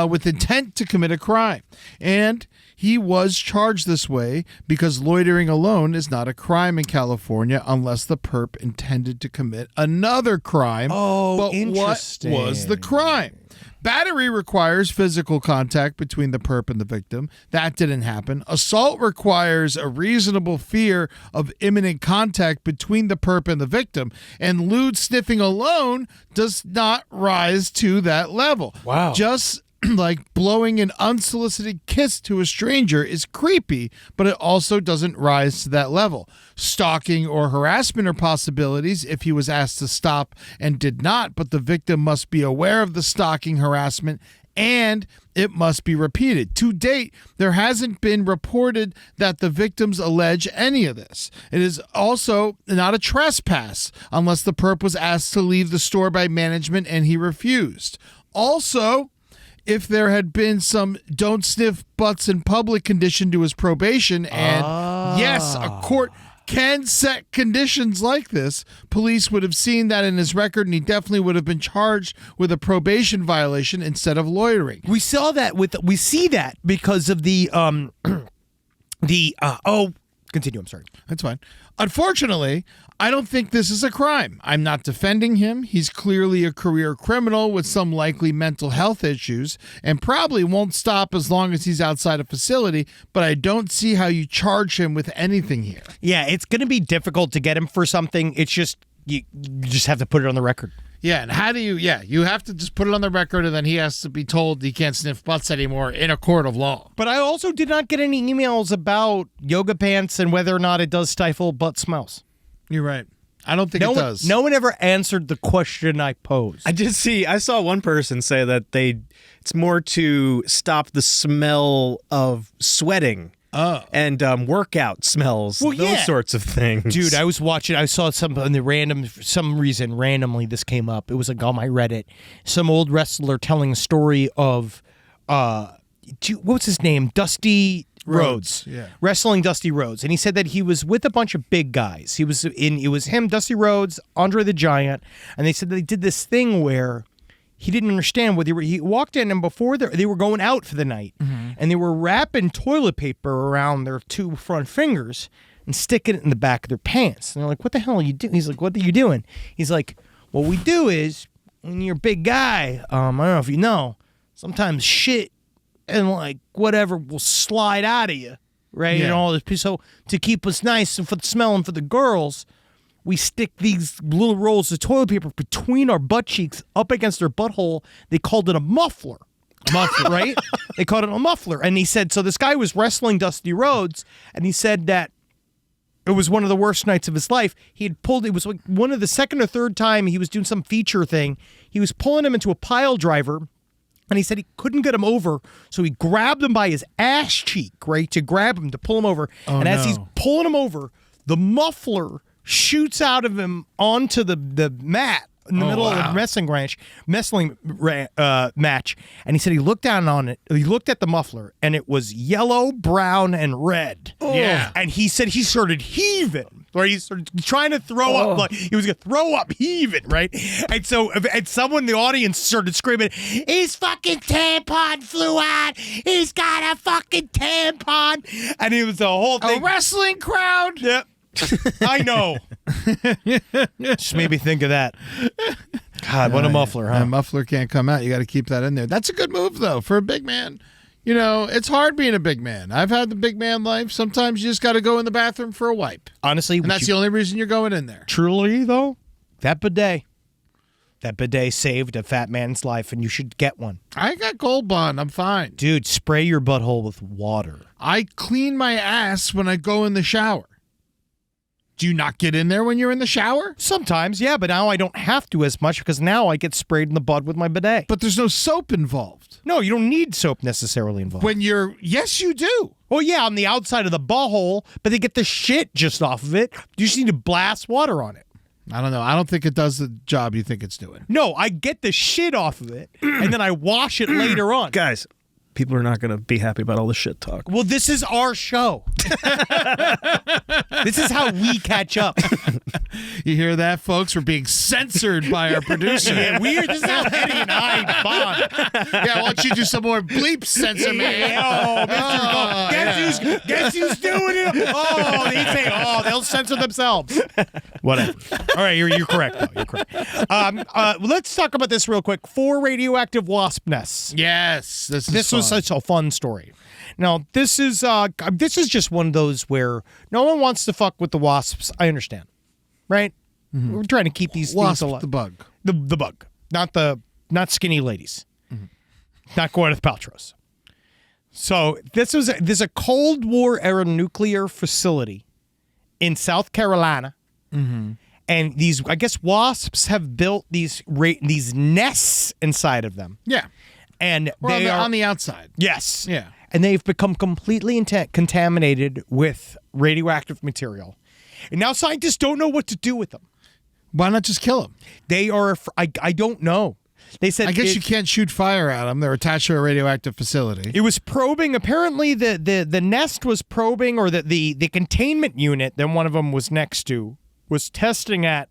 Speaker 3: with intent to commit a crime. And he was charged this way because loitering alone is not a crime in California unless the perp intended to commit another crime.
Speaker 4: Oh,
Speaker 3: but
Speaker 4: interesting.
Speaker 3: What was the crime? Battery requires physical contact between the perp and the victim. That didn't happen. Assault requires a reasonable fear of imminent contact between the perp and the victim. And lewd sniffing alone does not rise to that level.
Speaker 5: Wow.
Speaker 3: Just like blowing an unsolicited kiss to a stranger is creepy, but it also doesn't rise to that level. Stalking or harassment are possibilities if he was asked to stop and did not, but the victim must be aware of the stalking, harassment, and it must be repeated. To date, there hasn't been reported that the victims allege any of this. It is also not a trespass unless the perp was asked to leave the store by management and he refused. Also, if there had been some don't sniff butts in public condition to his probation, and yes, a court can set conditions like this, police would have seen that in his record, and he definitely would have been charged with a probation violation instead of loitering.
Speaker 4: We see that because of the continue, I'm sorry.
Speaker 3: That's fine. Unfortunately, I don't think this is a crime. I'm not defending him. He's clearly a career criminal with some likely mental health issues and probably won't stop as long as he's outside a facility, but I don't see how you charge him with anything here.
Speaker 4: Yeah, it's going to be difficult to get him for something. It's just, you just have to put it on the record.
Speaker 3: Yeah, and how do you, you have to just put it on the record and then he has to be told he can't sniff butts anymore in a court of law.
Speaker 4: But I also did not get any emails about yoga pants and whether or not it does stifle butt smells.
Speaker 3: You're right. I don't think it does.
Speaker 4: No one ever answered the question I posed.
Speaker 5: I saw one person say that it's more to stop the smell of sweating. And workout smells, those sorts of things.
Speaker 4: Dude, I saw some on the randomly this came up. It was like on my Reddit. Some old wrestler telling a story of, what's his name? Dusty Rhodes.
Speaker 3: Yeah.
Speaker 4: Wrestling Dusty Rhodes. And he said that he was with a bunch of big guys. It was him, Dusty Rhodes, Andre the Giant. And they said that they did this thing where he didn't understand what he walked in, and before they were going out for the night, and they were wrapping toilet paper around their two front fingers and sticking it in the back of their pants. And they're like, "What the hell are you doing?" He's like, "What are you doing?" He's like, "What we do is when you're a big guy, I don't know if you know, sometimes shit and like whatever will slide out of you, right?
Speaker 3: Yeah.
Speaker 4: And all this. So to keep us nice and for the smell and for the girls, we stick these little rolls of toilet paper between our butt cheeks up against our butthole. They called it a muffler. Right? They called it a muffler. And he said, so this guy was wrestling Dusty Rhodes, and he said that it was one of the worst nights of his life. It was like one of the second or third time he was doing some feature thing. He was pulling him into a pile driver, and he said he couldn't get him over, so he grabbed him by his ass cheek, right, to grab him, to pull him over. As he's pulling him over, the muffler shoots out of him onto the mat in the middle of the wrestling match, and he said he looked down on it. He looked at the muffler, and it was yellow, brown, and red.
Speaker 3: Yeah,
Speaker 4: and he said he started heaving, or he started trying to throw up, like he was gonna throw up, heaving, right? And so, and someone in the audience started screaming, "His fucking tampon flew out! He's got a fucking tampon!" And it was the whole thing.
Speaker 3: A wrestling crowd.
Speaker 4: Yep. I know. Just made me think of that. God, what a muffler, huh?
Speaker 3: That muffler can't come out. You got to keep that in there. That's a good move, though, for a big man. You know, it's hard being a big man. I've had the big man life. Sometimes you just got to go in the bathroom for a wipe.
Speaker 4: Honestly,
Speaker 3: and that's the only reason you're going in there.
Speaker 4: Truly, though, that bidet saved a fat man's life, and you should get one.
Speaker 3: I got Gold Bond. I'm fine.
Speaker 4: Dude, spray your butthole with water.
Speaker 3: I clean my ass when I go in the shower. Do you not get in there when you're in the shower?
Speaker 4: Sometimes, yeah, but now I don't have to as much because now I get sprayed in the butt with my bidet.
Speaker 3: But there's no soap involved.
Speaker 4: No, you don't need soap necessarily involved.
Speaker 3: Yes, you do.
Speaker 4: Well, yeah, on the outside of the butthole, but they get the shit just off of it. You just need to blast water on it.
Speaker 3: I don't know. I don't think it does the job you think it's doing.
Speaker 4: No, I get the shit off of it, and then I wash it later on.
Speaker 5: Guys, people are not going to be happy about all this shit talk.
Speaker 4: Well, this is our show. This is how we catch up.
Speaker 3: You hear that, folks? We're being censored by our producer.
Speaker 4: Yeah, weird. This is how Eddie and I bond.
Speaker 3: Yeah, why don't you do some more bleep censor, man?
Speaker 4: Guess who's doing it? Oh, they say, they'll censor themselves. Whatever. All right, you're correct, though. You're correct. Let's talk about this real quick. 4 radioactive wasp nests.
Speaker 3: Yes, this
Speaker 4: was such a fun story. Now, this is just one of those where no one wants to fuck with the wasps. I understand, right? Mm-hmm. We're trying to keep these things alive.
Speaker 3: The bug,
Speaker 4: the bug, not skinny ladies, not Gwyneth Paltrow's. So this is a Cold War era nuclear facility in South Carolina, and these, I guess, wasps have built these nests inside of them.
Speaker 3: Yeah.
Speaker 4: and
Speaker 3: Or
Speaker 4: they are
Speaker 3: on the outside.
Speaker 4: yes,
Speaker 3: Yeah.
Speaker 4: and they've become completely contaminated with radioactive material, and now scientists don't know what to do with them.
Speaker 3: Why not just kill them?
Speaker 4: They are. I don't know. They said
Speaker 3: I guess you can't shoot fire at them. They're attached to a radioactive facility.
Speaker 4: It was probing. Apparently, the nest was probing, or the containment unit that one of them was next to was testing at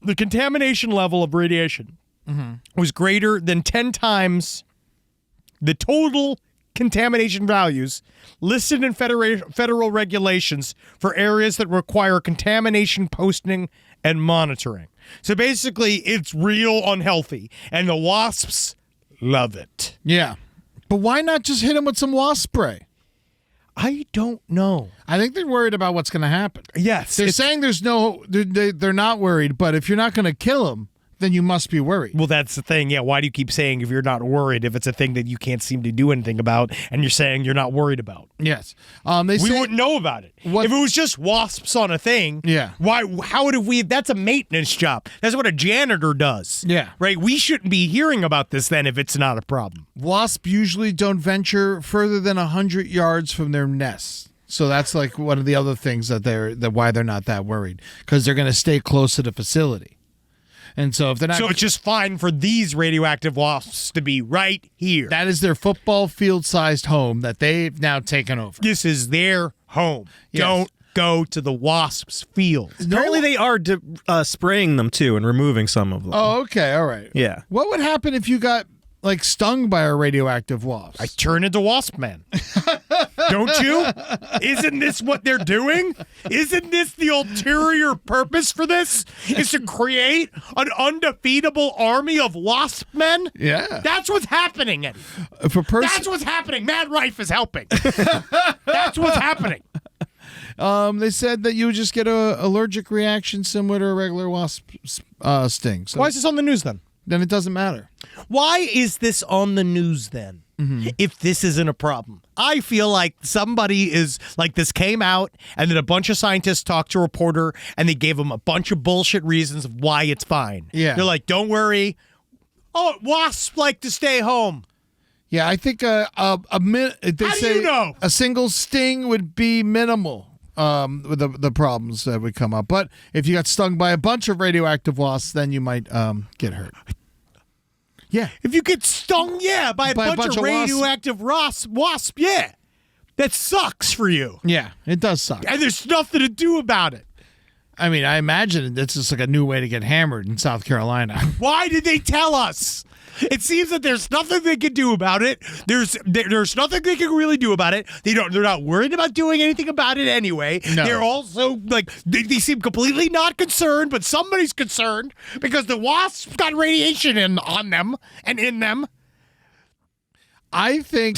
Speaker 4: the contamination level of radiation was greater than 10 times the total contamination values listed in federal regulations for areas that require contamination posting and monitoring. So basically, it's real unhealthy, and the wasps love it.
Speaker 3: Yeah. But why not just hit them with some wasp spray?
Speaker 4: I don't know.
Speaker 3: I think they're worried about what's going to happen.
Speaker 4: Yes.
Speaker 3: They're saying they're not worried, but if you're not going to kill them, then you must be worried.
Speaker 4: Well, that's the thing. Yeah, why do you keep saying if you're not worried, if it's a thing that you can't seem to do anything about, and you're saying you're not worried about?
Speaker 3: Yes.
Speaker 4: We wouldn't know about it. If it was just wasps on a thing,
Speaker 3: Yeah.
Speaker 4: how would we? That's a maintenance job. That's what a janitor does.
Speaker 3: Yeah.
Speaker 4: Right? We shouldn't be hearing about this then if it's not a problem.
Speaker 3: Wasps usually don't venture further than 100 yards from their nests. So that's like one of the other things that why they're not that worried, because they're going to stay close to the facility. And so if they're not,
Speaker 4: So it's just fine for these radioactive wasps to be right here.
Speaker 3: that is their football field-sized home that they've now taken over.
Speaker 4: This is their home.
Speaker 3: Yes.
Speaker 4: Don't go to the wasps' field.
Speaker 5: Apparently, they are spraying them too and removing some of them.
Speaker 3: Oh, okay, all right.
Speaker 5: Yeah.
Speaker 3: What would happen if you got like stung by a radioactive wasp?
Speaker 4: I turn into Wasp Man. Don't you? Isn't this what they're doing? Isn't this the ulterior purpose for this? Is to create an undefeatable army of wasp men?
Speaker 3: Yeah.
Speaker 4: That's what's happening, Eddie.
Speaker 3: If a person,
Speaker 4: That's what's happening. Mad Rife is helping. That's what's happening.
Speaker 3: they said that you would just get a allergic reaction similar to a regular wasp sting. So
Speaker 4: Why is this on the news then?
Speaker 3: then it doesn't matter.
Speaker 4: Why is this on the news then? If this isn't a problem, I feel like somebody is like this came out and then a bunch of scientists talked to a reporter and they gave them a bunch of bullshit reasons of why it's fine.
Speaker 3: Yeah.
Speaker 4: They're like, don't worry. Oh, wasps like to stay home.
Speaker 3: Yeah, I think they
Speaker 4: How do
Speaker 3: say
Speaker 4: you know?
Speaker 3: a single sting would be minimal with the problems that would come up. But if you got stung by a bunch of radioactive wasps, then you might get hurt. Yeah.
Speaker 4: If you get stung, by a bunch of radioactive wasp, yeah. That sucks for you.
Speaker 3: Yeah, it does suck.
Speaker 4: And there's nothing to do about it.
Speaker 3: I mean, I imagine it's just like a new way to get hammered in South Carolina.
Speaker 4: Why did they tell us? It seems that there's nothing they can do about it. There's nothing they can really do about it. They're not worried about doing anything about it anyway.
Speaker 3: No.
Speaker 4: They're also like they seem completely not concerned, but somebody's concerned because the wasps got radiation on them and in them.
Speaker 3: I think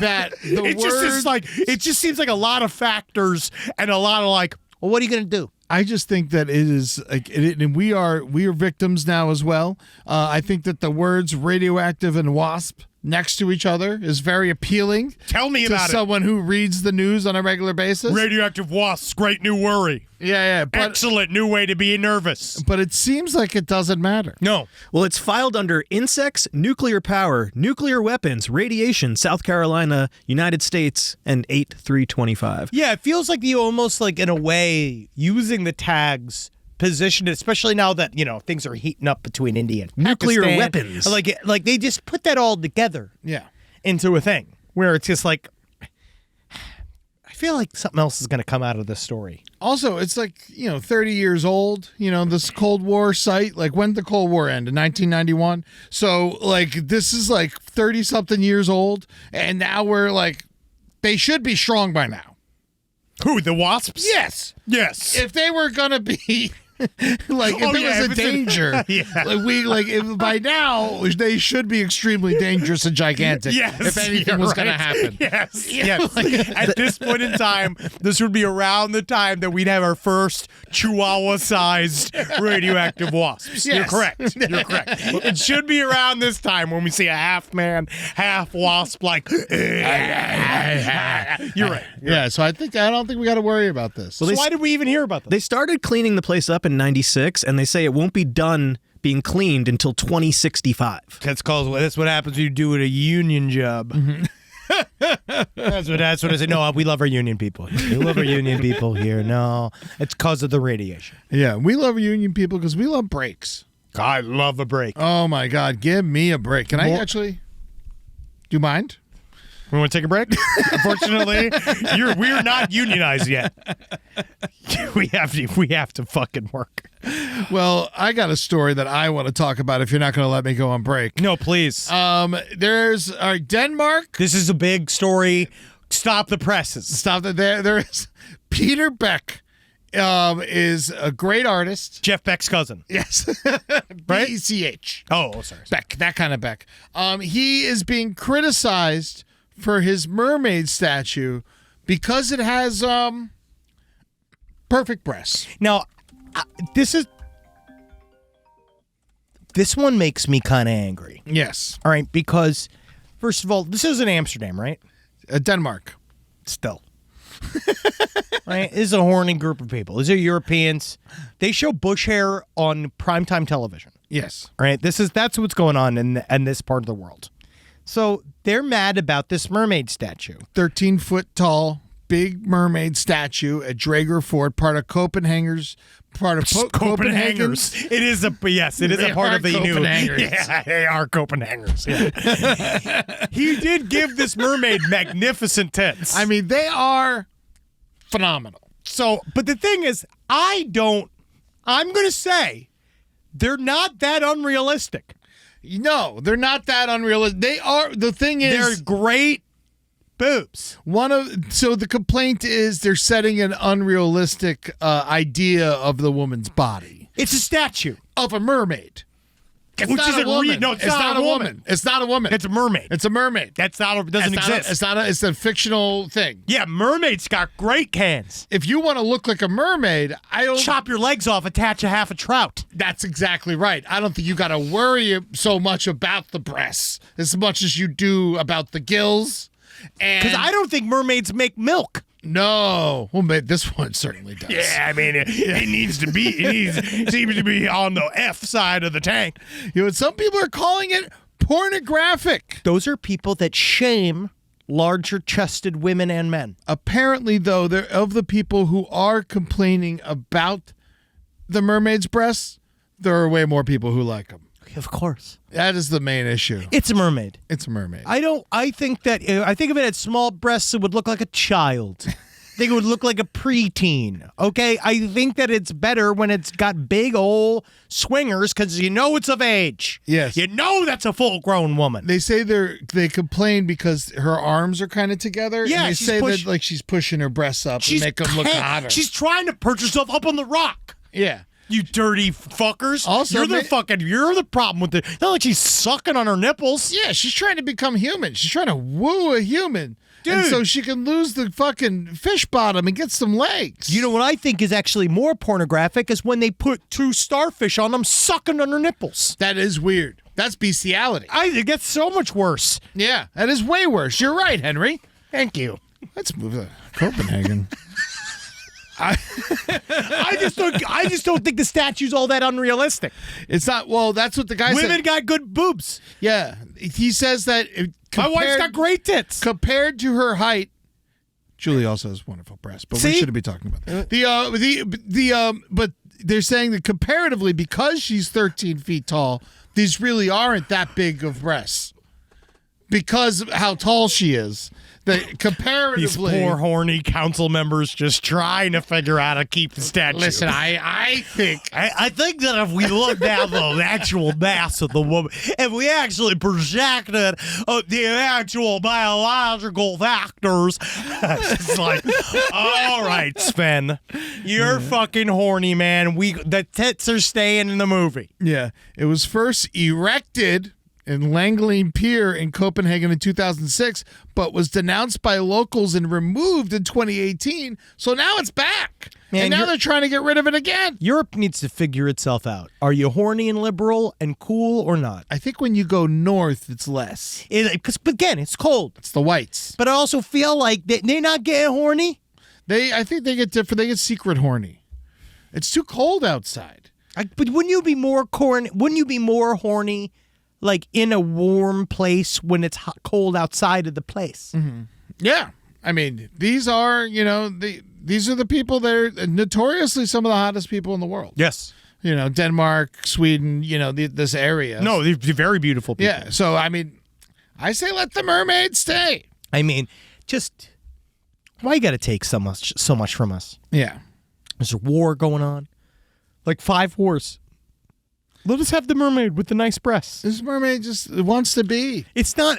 Speaker 3: that the
Speaker 4: It just seems like a lot of factors and a lot of like, well, what are you gonna do?
Speaker 3: I just think that it is like, and we are victims now as well. I think that the words radioactive and wasp next to each other is very appealing.
Speaker 4: Tell me
Speaker 3: to
Speaker 4: about
Speaker 3: someone who reads the news on a regular basis.
Speaker 4: Radioactive wasps, great new worry.
Speaker 3: Yeah, but
Speaker 4: Excellent new way to be nervous.
Speaker 3: but it seems like it doesn't matter.
Speaker 4: No.
Speaker 5: Well, it's filed under insects, nuclear power, nuclear weapons, radiation, South Carolina, United States, and 8325.
Speaker 4: Yeah, it feels like you almost like in a way using the tags positioned, especially now that things are heating up between India and
Speaker 5: Nuclear
Speaker 4: Pakistan.
Speaker 5: weapons.
Speaker 4: Like they just put that all together
Speaker 3: Yeah.
Speaker 4: into a thing where it's just like I feel like something else is going to come out of this story.
Speaker 3: Also, it's like 30 years old. This Cold War site. Like, when did the Cold War end? In 1991. So like this is like 30 something years old, and now we're like, they should be strong by now.
Speaker 4: Who, the wasps?
Speaker 3: Yes.
Speaker 4: Yes.
Speaker 3: If they were gonna be like, if it was a danger, if by now they should be extremely dangerous and gigantic.
Speaker 4: Yes,
Speaker 3: if anything was gonna happen.
Speaker 4: Yes. Yes. At this point in time, this would be around the time that we'd have our first Chihuahua-sized radioactive wasps.
Speaker 3: Yes.
Speaker 4: You're correct. You're correct. It should be around this time when we see a half man, half wasp. Like, you're right.
Speaker 3: Yeah. So I don't think we got to worry about this.
Speaker 4: So why did we even hear about this?
Speaker 5: They started cleaning the place up in 96, and they say it won't be done being cleaned until 2065.
Speaker 4: That's what happens when you do it a union job. That's what I said. No, we love our union people. We love our union people here. No, it's because of the radiation.
Speaker 3: Yeah, we love union people because we love breaks.
Speaker 4: I love a break.
Speaker 3: Oh my God, give me a break. Can I actually? Do you mind?
Speaker 4: We want to take a break? Unfortunately, we're not unionized yet. We have to fucking work.
Speaker 3: Well, I got a story that I want to talk about if you're not going to let me go on break.
Speaker 4: No, please.
Speaker 3: There's Denmark.
Speaker 4: This is a big story. Stop the presses.
Speaker 3: Stop that. There is Peter Beck. Is a great artist.
Speaker 4: Jeff Beck's cousin.
Speaker 3: Yes.
Speaker 4: Right?
Speaker 3: B-E-C-H.
Speaker 4: Oh, sorry.
Speaker 3: Beck, that kind of Beck. He is being criticized for his mermaid statue because it has perfect breasts.
Speaker 4: Now, this one makes me kind of angry.
Speaker 3: Yes.
Speaker 4: All right, because first of all, this is in Amsterdam, right?
Speaker 3: Denmark.
Speaker 4: Still. Right? This is a horny group of people. These are Europeans. They show bush hair on primetime television.
Speaker 3: Yes.
Speaker 4: Right? That's what's going on in this part of the world. So they're mad about this mermaid statue.
Speaker 3: 13-foot tall, big mermaid statue at Drager Fort, part of Copenhagen's.
Speaker 4: Copenhagen's. It is a part of the new.
Speaker 3: Copenhagers.
Speaker 4: Yeah, they are Copenhagen's. Yeah. He did give this mermaid magnificent tits.
Speaker 3: I mean, they are phenomenal.
Speaker 4: So, but the thing is, I'm going to say they're not that unrealistic.
Speaker 3: No, they're not that unrealistic. They are. The thing is,
Speaker 4: they're great boobs.
Speaker 3: So the complaint is they're setting an unrealistic idea of the woman's body.
Speaker 4: It's a statue
Speaker 3: Of a mermaid. It's
Speaker 4: Which
Speaker 3: not
Speaker 4: isn't
Speaker 3: a woman.
Speaker 4: real. No, it's not a woman.
Speaker 3: It's not a woman.
Speaker 4: It's a mermaid.
Speaker 3: It's a mermaid.
Speaker 4: Doesn't exist.
Speaker 3: It's a fictional thing.
Speaker 4: Yeah, mermaids got great cans.
Speaker 3: If you want to look like a mermaid, I don't.
Speaker 4: Chop your legs off, attach a half a trout.
Speaker 3: That's exactly right. I don't think you got to worry so much about the breasts as much as you do about the gills.
Speaker 4: Because I don't think mermaids make milk.
Speaker 3: No. Well, this one certainly does.
Speaker 4: Yeah, I mean, it needs to be. Seems to be on the F side of the tank.
Speaker 3: You know, some people are calling it pornographic.
Speaker 4: Those are people that shame larger-chested women and men.
Speaker 3: Apparently, though, of the people who are complaining about the mermaid's breasts, there are way more people who like them.
Speaker 4: Of course.
Speaker 3: That is the main issue.
Speaker 4: It's a mermaid.
Speaker 3: It's a mermaid.
Speaker 4: I think of it as small breasts, it would look like a child. I think it would look like a preteen. Okay? I think that it's better when it's got big old swingers because you know it's of age.
Speaker 3: Yes.
Speaker 4: You know that's a full-grown woman.
Speaker 3: They say they complain because her arms are kind of together.
Speaker 4: Yeah,
Speaker 3: and they say that like she's pushing her breasts up and make them look hotter.
Speaker 4: She's trying to perch herself up on the rock.
Speaker 3: Yeah.
Speaker 4: You dirty fuckers.
Speaker 3: Also,
Speaker 4: you're the problem with it. Not like she's sucking on her nipples.
Speaker 3: Yeah, she's trying to become human. She's trying to woo a human.
Speaker 4: Dude.
Speaker 3: And so she can lose the fucking fish bottom and get some legs.
Speaker 4: You know what I think is actually more pornographic is when they put two starfish on them sucking on her nipples.
Speaker 3: That is weird. That's bestiality.
Speaker 4: I think that's so much worse.
Speaker 3: Yeah, that is way worse. You're right, Henry.
Speaker 4: Thank you.
Speaker 3: Let's move to Copenhagen.
Speaker 4: I just don't think the statue's all that unrealistic.
Speaker 3: It's not. Well, that's what the guy said.
Speaker 4: Women got good boobs.
Speaker 3: Yeah, he says that.
Speaker 4: My wife's got great tits.
Speaker 3: Compared to her height, Julie also has wonderful breasts. But we shouldn't be talking about that. But they're saying that comparatively, because she's 13 feet tall, these really aren't that big of breasts because of how tall she is. That comparatively,
Speaker 4: these poor horny council members just trying to figure out how to keep the statue.
Speaker 3: Listen, I think
Speaker 4: that if we look down the actual mass of the woman, if we actually projected the actual biological factors, it's like, all right, Sven, you're fucking horny, man. The tits are staying in the movie.
Speaker 3: Yeah, it was first erected in Langling Pier in Copenhagen in 2006, but was denounced by locals and removed in 2018. So now it's back.
Speaker 4: Man,
Speaker 3: and now they're trying to get rid of it again.
Speaker 4: Europe needs to figure itself out. Are you horny and liberal and cool or not?
Speaker 3: I think when you go north, it's less.
Speaker 4: Because, again, it's cold.
Speaker 3: It's the whites.
Speaker 4: But I also feel like they're not getting horny.
Speaker 3: I think they get different. They get secret horny. It's too cold outside.
Speaker 4: But wouldn't you be more Wouldn't you be more horny, like in a warm place when it's cold outside of the place?
Speaker 3: Mm-hmm. Yeah, I mean, these are these are the people that are notoriously some of the hottest people in the world.
Speaker 4: Yes.
Speaker 3: Denmark, Sweden, this area.
Speaker 4: No, they're very beautiful people.
Speaker 3: Yeah, so I mean, I say let the mermaid stay.
Speaker 4: I mean, just why you got to take so much from us?
Speaker 3: Yeah,
Speaker 4: there's a war going on, like 5 wars. Let us have the mermaid with the nice breasts.
Speaker 3: This mermaid just wants to be.
Speaker 4: It's not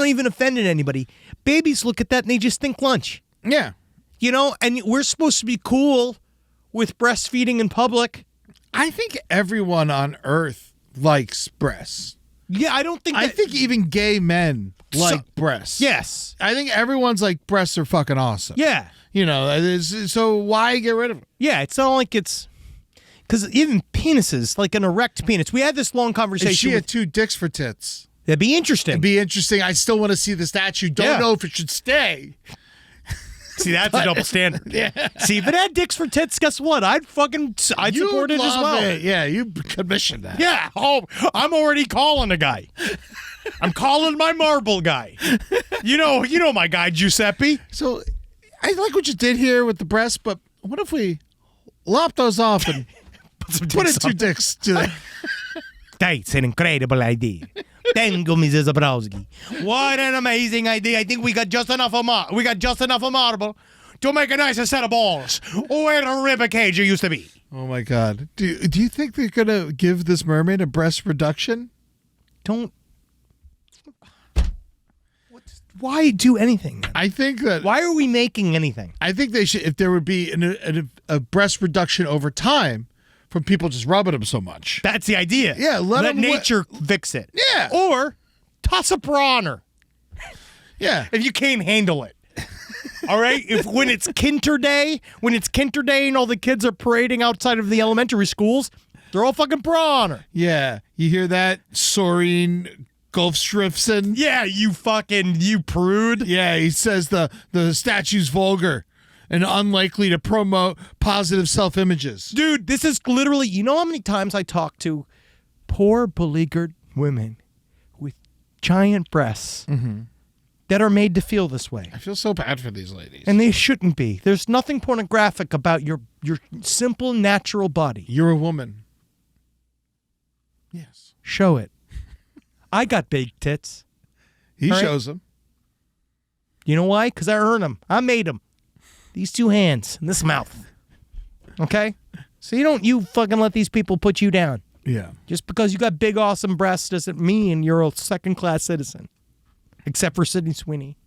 Speaker 4: even offending anybody. Babies look at that and they just think lunch.
Speaker 3: Yeah,
Speaker 4: and we're supposed to be cool with breastfeeding in public.
Speaker 3: I think everyone on Earth likes breasts.
Speaker 4: Yeah, I don't think.
Speaker 3: I think even gay men like breasts.
Speaker 4: Yes,
Speaker 3: I think everyone's like breasts are fucking awesome.
Speaker 4: Yeah,
Speaker 3: so why get rid of them?
Speaker 4: Yeah, it's not like it's because even penises, like an erect penis. We had this long conversation.
Speaker 3: If she had 2 dicks for tits.
Speaker 4: That'd be interesting.
Speaker 3: It'd be interesting. I still want to see the statue. Don't know if it should stay.
Speaker 4: See, that's a double standard.
Speaker 3: Yeah.
Speaker 4: See, if it had dicks for tits, guess what? I'd support it as well.
Speaker 3: It. Yeah, you commissioned that.
Speaker 4: Yeah. Oh, I'm already calling a guy. I'm calling my marble guy. You know my guy Giuseppe.
Speaker 3: So, I like what you did here with the breasts, but what if we lop those off and put in 2 dicks to them?
Speaker 4: That's an incredible idea. Thank you, Mrs. Zabrowski. What an amazing idea. I think we got just enough of marble to make a nicer set of balls. Where the rib cage used to be.
Speaker 3: Oh my God. Do you think they're gonna give this mermaid a breast reduction?
Speaker 4: Why do anything? Then?
Speaker 3: I think that.
Speaker 4: Why are we making anything?
Speaker 3: I think they should. If there would be a breast reduction over time. From people just rubbing them so much.
Speaker 4: That's the idea.
Speaker 3: Yeah, let
Speaker 4: nature fix it.
Speaker 3: Yeah.
Speaker 4: Or toss a bra on her.
Speaker 3: Yeah.
Speaker 4: If you can't handle it. All right? When it's Kinter Day and all the kids are parading outside of the elementary schools, they're all fucking bra on her.
Speaker 3: Yeah. You hear that? Soren Gulfstrifson?
Speaker 4: Yeah, you prude.
Speaker 3: Yeah, he says the statue's vulgar. And unlikely to promote positive self-images.
Speaker 4: Dude, this is literally, you know how many times I talk to poor, beleaguered women with giant breasts that are made to feel this way.
Speaker 3: I feel so bad for these ladies.
Speaker 4: And they shouldn't be. There's nothing pornographic about your simple, natural body.
Speaker 3: You're a woman. Yes.
Speaker 4: Show it. I got big tits.
Speaker 3: He shows them.
Speaker 4: You know why? Because I earned them. I made them. These 2 hands and this mouth. Okay? So you fucking let these people put you down.
Speaker 3: Yeah.
Speaker 4: Just because you got big, awesome breasts doesn't mean you're a second-class citizen. Except for Sydney Sweeney.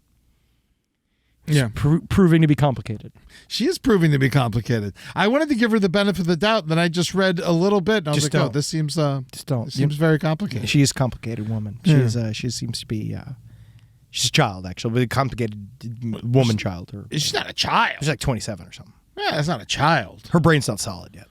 Speaker 3: Yeah.
Speaker 4: Proving to be complicated.
Speaker 3: She is proving to be complicated. I wanted to give her the benefit of the doubt, and then I just read a little bit, and I was like, oh, this seems very complicated.
Speaker 4: She is a complicated woman. She seems to be... she's a child, actually, but a complicated woman child.
Speaker 3: She's not a child.
Speaker 4: She's like 27 or something.
Speaker 3: Yeah, that's not a child.
Speaker 4: Her brain's not solid yet.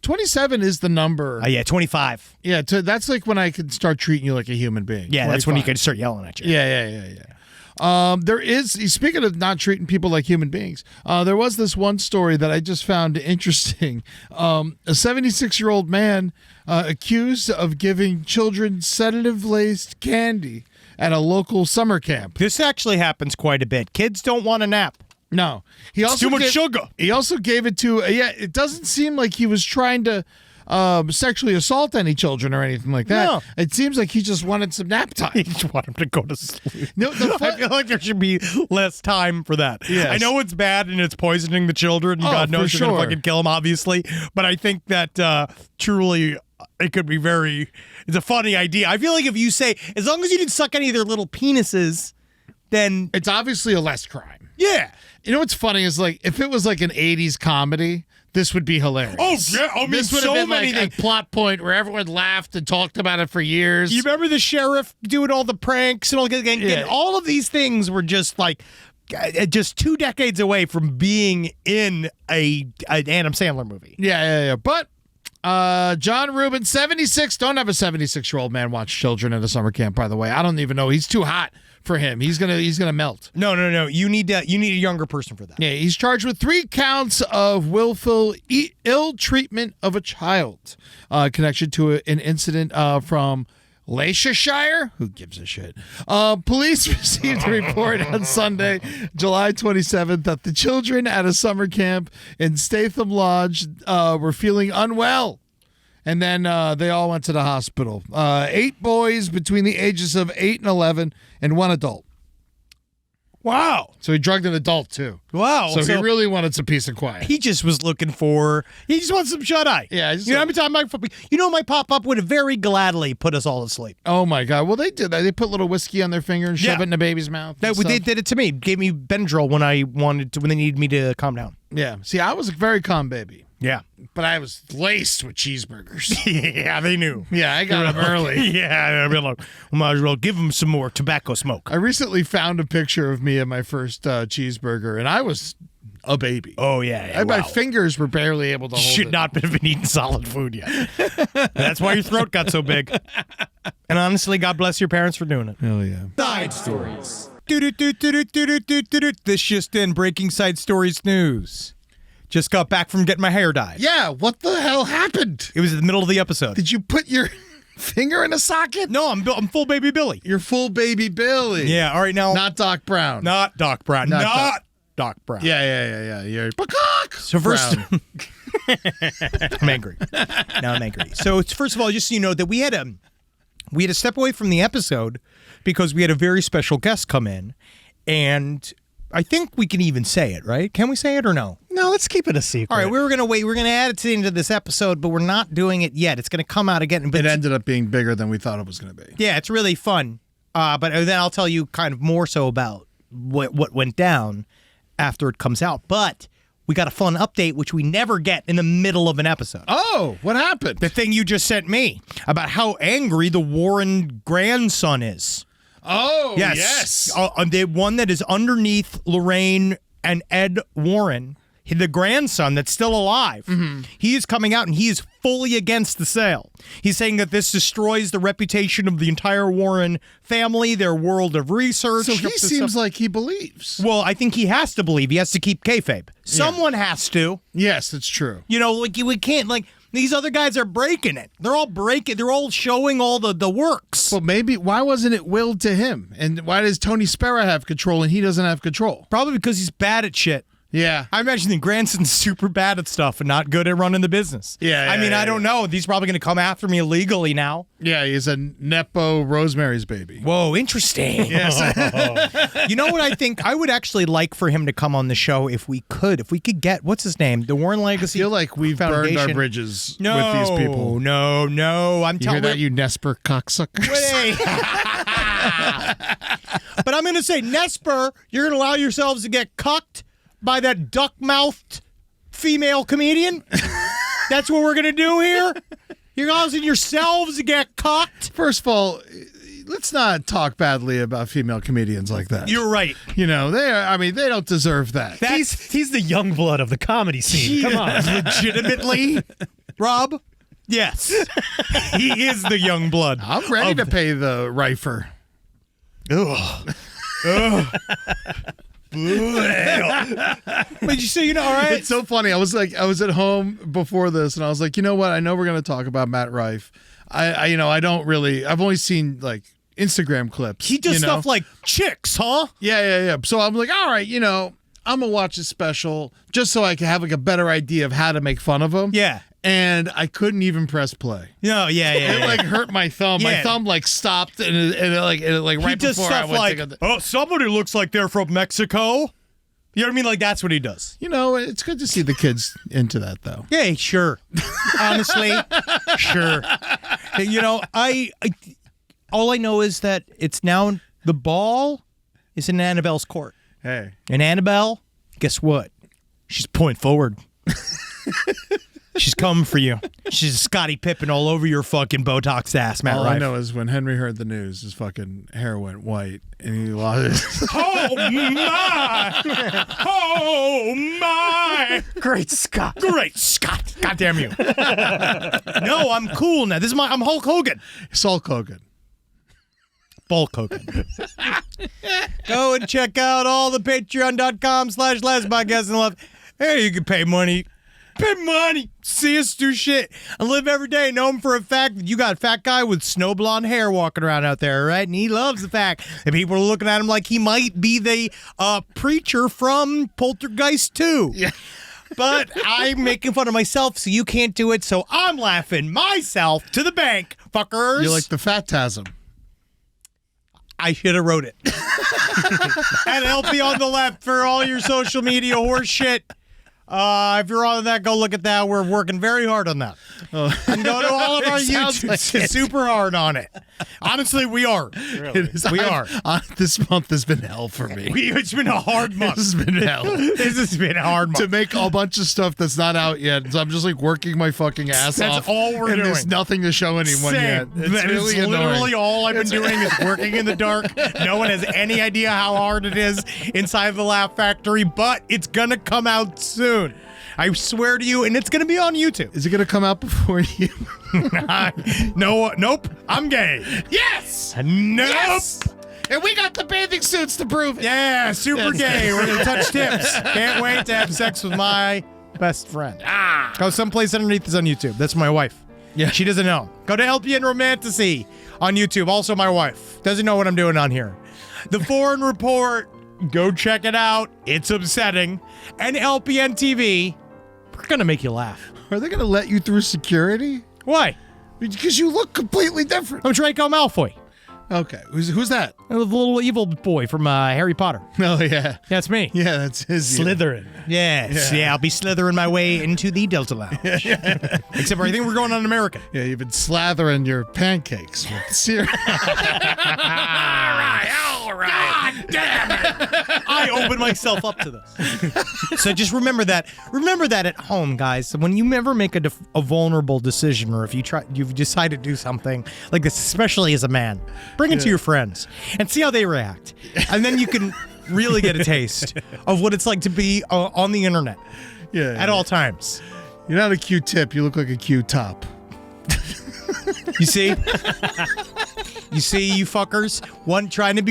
Speaker 3: 27 is the number.
Speaker 4: Yeah, 25.
Speaker 3: Yeah, that's like when I could start treating you like a human being.
Speaker 4: Yeah,
Speaker 3: 25.
Speaker 4: that's when you can start yelling at you.
Speaker 3: Yeah. There is, speaking of not treating people like human beings, there was this one story that I just found interesting. A 76-year-old man accused of giving children sedative-laced candy at a local summer camp.
Speaker 4: This actually happens quite a bit. Kids don't want a nap.
Speaker 3: No.
Speaker 4: It's too much sugar.
Speaker 3: He also gave it to, it doesn't seem like he was trying to sexually assault any children or anything like that.
Speaker 4: No.
Speaker 3: It seems like he just wanted some nap time.
Speaker 4: He just wanted them to go to sleep.
Speaker 3: No,
Speaker 4: I feel like there should be less time for that.
Speaker 3: Yes.
Speaker 4: I know it's bad and it's poisoning the children. God knows you're going to fucking kill them, obviously. But I think that truly... it could be it's a funny idea. I feel like if you say, as long as you didn't suck any of their little penises, then...
Speaker 3: it's obviously a less crime.
Speaker 4: Yeah.
Speaker 3: You know what's funny is like, if it was like an 80s comedy, this would be hilarious.
Speaker 4: Oh, yeah. I mean,
Speaker 3: this would
Speaker 4: so
Speaker 3: have been
Speaker 4: many
Speaker 3: like
Speaker 4: things.
Speaker 3: a plot point where everyone laughed and talked about it for years.
Speaker 4: You remember the sheriff doing all the pranks and all that? And all of these things were just like... just 2 decades away from being in an Adam Sandler movie.
Speaker 3: Yeah. But... John Rubin, 76. Don't have a 76-year-old man watch children at a summer camp, by the way. I don't even know. He's too hot for him. He's gonna melt.
Speaker 4: No. You need a younger person for that.
Speaker 3: Yeah, he's charged with 3 counts of willful ill treatment of a child, connection to an incident from Leicestershire? Who gives a shit? Police received a report on Sunday, July 27th, that the children at a summer camp in Statham Lodge were feeling unwell. And then they all went to the hospital. 8 boys between the ages of 8 and 11, and 1 adult.
Speaker 4: Wow.
Speaker 3: So he drugged an adult, too.
Speaker 4: Wow.
Speaker 3: So he really wanted some peace and quiet.
Speaker 4: He just was looking for. He just wants some shut eye.
Speaker 3: Yeah.
Speaker 4: Every time my pop-up would have very gladly put us all to sleep.
Speaker 3: Oh my God! Well, they did that. They put little whiskey on their finger and shove it in the baby's mouth.
Speaker 4: They did it to me. Gave me Benadryl when they needed me to calm down.
Speaker 3: Yeah. See, I was a very calm baby,
Speaker 4: Yeah.
Speaker 3: but I was laced with cheeseburgers.
Speaker 4: Yeah, they knew.
Speaker 3: Yeah, I got them early.
Speaker 4: Yeah, I mean, might as well give them some more tobacco smoke.
Speaker 3: I recently found a picture of me and my first cheeseburger, and I was a baby.
Speaker 4: Oh yeah.
Speaker 3: My fingers were barely able to hold
Speaker 4: Should
Speaker 3: it.
Speaker 4: not have been eating solid food yet. That's why your throat got so big. And honestly, God bless your parents for doing it.
Speaker 3: Hell yeah.
Speaker 2: Side stories.
Speaker 4: This just in, breaking side stories news. Just got back from getting my hair dyed.
Speaker 3: Yeah, what the hell happened?
Speaker 4: It was in the middle of the episode.
Speaker 3: Did you put your finger in a socket?
Speaker 4: No, I'm full baby Billy.
Speaker 3: You're full baby Billy.
Speaker 4: Yeah, all right, now.
Speaker 3: Not Doc Brown.
Speaker 4: Not Doc Brown. Not Doc Brown.
Speaker 3: Yeah. You're peacock.
Speaker 4: So first,
Speaker 3: Brown.
Speaker 4: I'm angry. Now I'm angry. So it's first of all, just so you know that we had to step away from the episode because we had a very special guest come in, and I think we can even say it, right? Can we say it or no?
Speaker 5: No, let's keep it a secret.
Speaker 4: All right, we were going to wait. We're going to add it into this episode, but we're not doing it yet. It's going to come out again. But
Speaker 3: It ended up being bigger than we thought it was going to be.
Speaker 4: yeah, it's really fun. But then I'll tell you kind of more so about what went down after it comes out. But we got a fun update, which we never get in the middle of an episode.
Speaker 3: Oh, what happened?
Speaker 4: The thing you just sent me about how angry the Warren grandson is.
Speaker 3: Oh,
Speaker 4: Yes. The one that is underneath Lorraine and Ed Warren, the grandson that's still alive. Mm-hmm. He is coming out and he is fully against the sale. He's saying that this destroys the reputation of the entire Warren family, their world of research.
Speaker 3: So he seems like he believes.
Speaker 4: Well, I think he has to believe. He has to keep kayfabe. Someone has to.
Speaker 3: Yes, it's true.
Speaker 4: You know, like we can't, like, these other guys are breaking it. They're all showing all the works.
Speaker 3: Well, maybe, why wasn't it willed to him? And why does Tony Sparrow have control and he doesn't have control?
Speaker 4: Probably because he's bad at shit.
Speaker 3: Yeah.
Speaker 4: I imagine the grandson's super bad at stuff and not good at running the business.
Speaker 3: Yeah,
Speaker 4: I mean, I don't know. He's probably going to come after me illegally now.
Speaker 3: Yeah, he's a Nepo Rosemary's Baby.
Speaker 4: Whoa, interesting. Yes. You know what I think? I would actually like for him to come on the show if we could. If we could get, what's his name? The Warren Legacy
Speaker 3: I feel like we've
Speaker 4: Foundation.
Speaker 3: burned our bridges with these people.
Speaker 4: No. I'm
Speaker 3: You
Speaker 4: telling
Speaker 3: hear that, you Nesper cocksuckers?
Speaker 4: But I'm going to say, Nesper, you're going to allow yourselves to get cucked by that duck-mouthed female comedian? That's what we're going to do here? You're causing yourselves to get cucked?
Speaker 3: First of all, let's not talk badly about female comedians like that.
Speaker 4: You're right.
Speaker 3: You know, they don't deserve that.
Speaker 5: He's the young blood of the comedy scene. Come on.
Speaker 4: Legitimately, Rob? Yes. He is the young blood.
Speaker 3: I'm ready to pay the Rifer.
Speaker 4: Ugh. But you say, all right.
Speaker 3: It's so funny. I was at home before this, and I was like, you know what? I know we're going to talk about Matt Rife. I don't really. I've only seen like Instagram clips.
Speaker 4: He does stuff like chicks, huh?
Speaker 3: Yeah. So I'm like, all right, I'm gonna watch his special just so I can have like a better idea of how to make fun of him.
Speaker 4: Yeah.
Speaker 3: And I couldn't even press play.
Speaker 4: No, yeah.
Speaker 3: It like hurt my thumb.
Speaker 4: Yeah.
Speaker 3: My thumb like stopped, and it like right
Speaker 4: he does
Speaker 3: before I
Speaker 4: stuff
Speaker 3: went
Speaker 4: like,
Speaker 3: to go.
Speaker 4: oh, somebody looks like they're from Mexico. You know what I mean? Like, that's what he does.
Speaker 3: It's good to see the kids into that, though.
Speaker 4: Yeah, sure. Honestly, sure. I all I know is that it's now the ball is in Annabelle's court.
Speaker 3: Hey.
Speaker 4: And Annabelle, guess what? She's point forward. She's coming for you. She's Scottie Pippen all over your fucking Botox ass, Matt
Speaker 3: All
Speaker 4: Rife.
Speaker 3: I know is when Henry heard the news, his fucking hair went white, and he lost it.
Speaker 4: Oh my! Oh my!
Speaker 5: Great Scott.
Speaker 4: God damn you! No, I'm cool now. I'm Hulk Hogan.
Speaker 3: Hulk Hogan.
Speaker 4: bulk hooking. Go and check out all the patreon.com/LazPodcast and love. Hey, you can pay money. Pay money. See us do shit. And live every day. Know him for a fact that you got a fat guy with snow blonde hair walking around out there, right? And he loves the fact that people are looking at him like he might be the preacher from Poltergeist 2. Yeah. But I'm making fun of myself, so you can't do it, so I'm laughing myself to the bank, fuckers.
Speaker 3: You're like the Phantasm.
Speaker 4: I should have wrote it. And LP on the left for all your social media horse shit. If you're on that, go look at that. We're working very hard on that. And go to all of our YouTube. Like super hard on it. Honestly, we are. Really? We are.
Speaker 3: This month has been hell for me.
Speaker 4: It's been a hard month.
Speaker 3: This has been hell.
Speaker 4: This has been a hard month.
Speaker 3: To make a bunch of stuff that's not out yet. So I'm just like working my fucking ass off.
Speaker 4: That's all we're
Speaker 3: and
Speaker 4: doing.
Speaker 3: There's nothing to show anyone yet. It's
Speaker 4: that
Speaker 3: really
Speaker 4: is
Speaker 3: annoying.
Speaker 4: Literally all I've been doing is working in the dark. No one has any idea how hard it is inside the Laugh Factory, but it's going to come out soon. I swear to you, and it's going to be on YouTube.
Speaker 3: Is it going to come out before you?
Speaker 4: No, nope. I'm gay.
Speaker 3: Yes!
Speaker 4: Nope.
Speaker 3: Yes! And we got the bathing suits to prove it.
Speaker 4: Yeah, super gay. We're going to touch tips. Can't wait to have sex with my best friend. Go someplace underneath this on YouTube. That's my wife. Yeah. She doesn't know. Go to LPN Romantasy on YouTube. Also my wife. Doesn't know what I'm doing on here. The Foreign Report. Go check it out. It's upsetting. And LPN TV. We're going to make you laugh.
Speaker 3: Are they going to let you through security?
Speaker 4: Why?
Speaker 3: Because you look completely different.
Speaker 4: I'm Draco Malfoy.
Speaker 3: Okay. Who's that?
Speaker 4: The little evil boy from Harry Potter.
Speaker 3: Oh, yeah.
Speaker 4: That's me.
Speaker 3: Yeah, that's his.
Speaker 4: Slytherin. Yes. Yeah, I'll be slithering my way into the Delta Lounge. Except for I think we're going on American.
Speaker 3: Yeah, you've been slathering your pancakes with syrup.
Speaker 4: All right. God damn it. I opened myself up to this. So just remember that. Remember that at home, guys. When you ever make a vulnerable decision, or if you've decided to do something like this, especially as a man, bring it to your friends and see how they react. And then you can really get a taste of what it's like to be on the internet at all times.
Speaker 3: You're not a Q-tip. You look like a Q-top.
Speaker 4: You see? You see, you fuckers? Trying to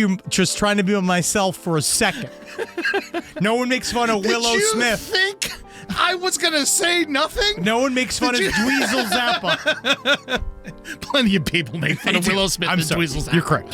Speaker 4: be myself for a second. No one makes fun of Willow Smith.
Speaker 3: Did you think I was going to say nothing?
Speaker 4: No one makes fun of Dweezil Zappa.
Speaker 3: Plenty of people make fun of Willow Smith and Dweezil Zappa.
Speaker 4: You're correct.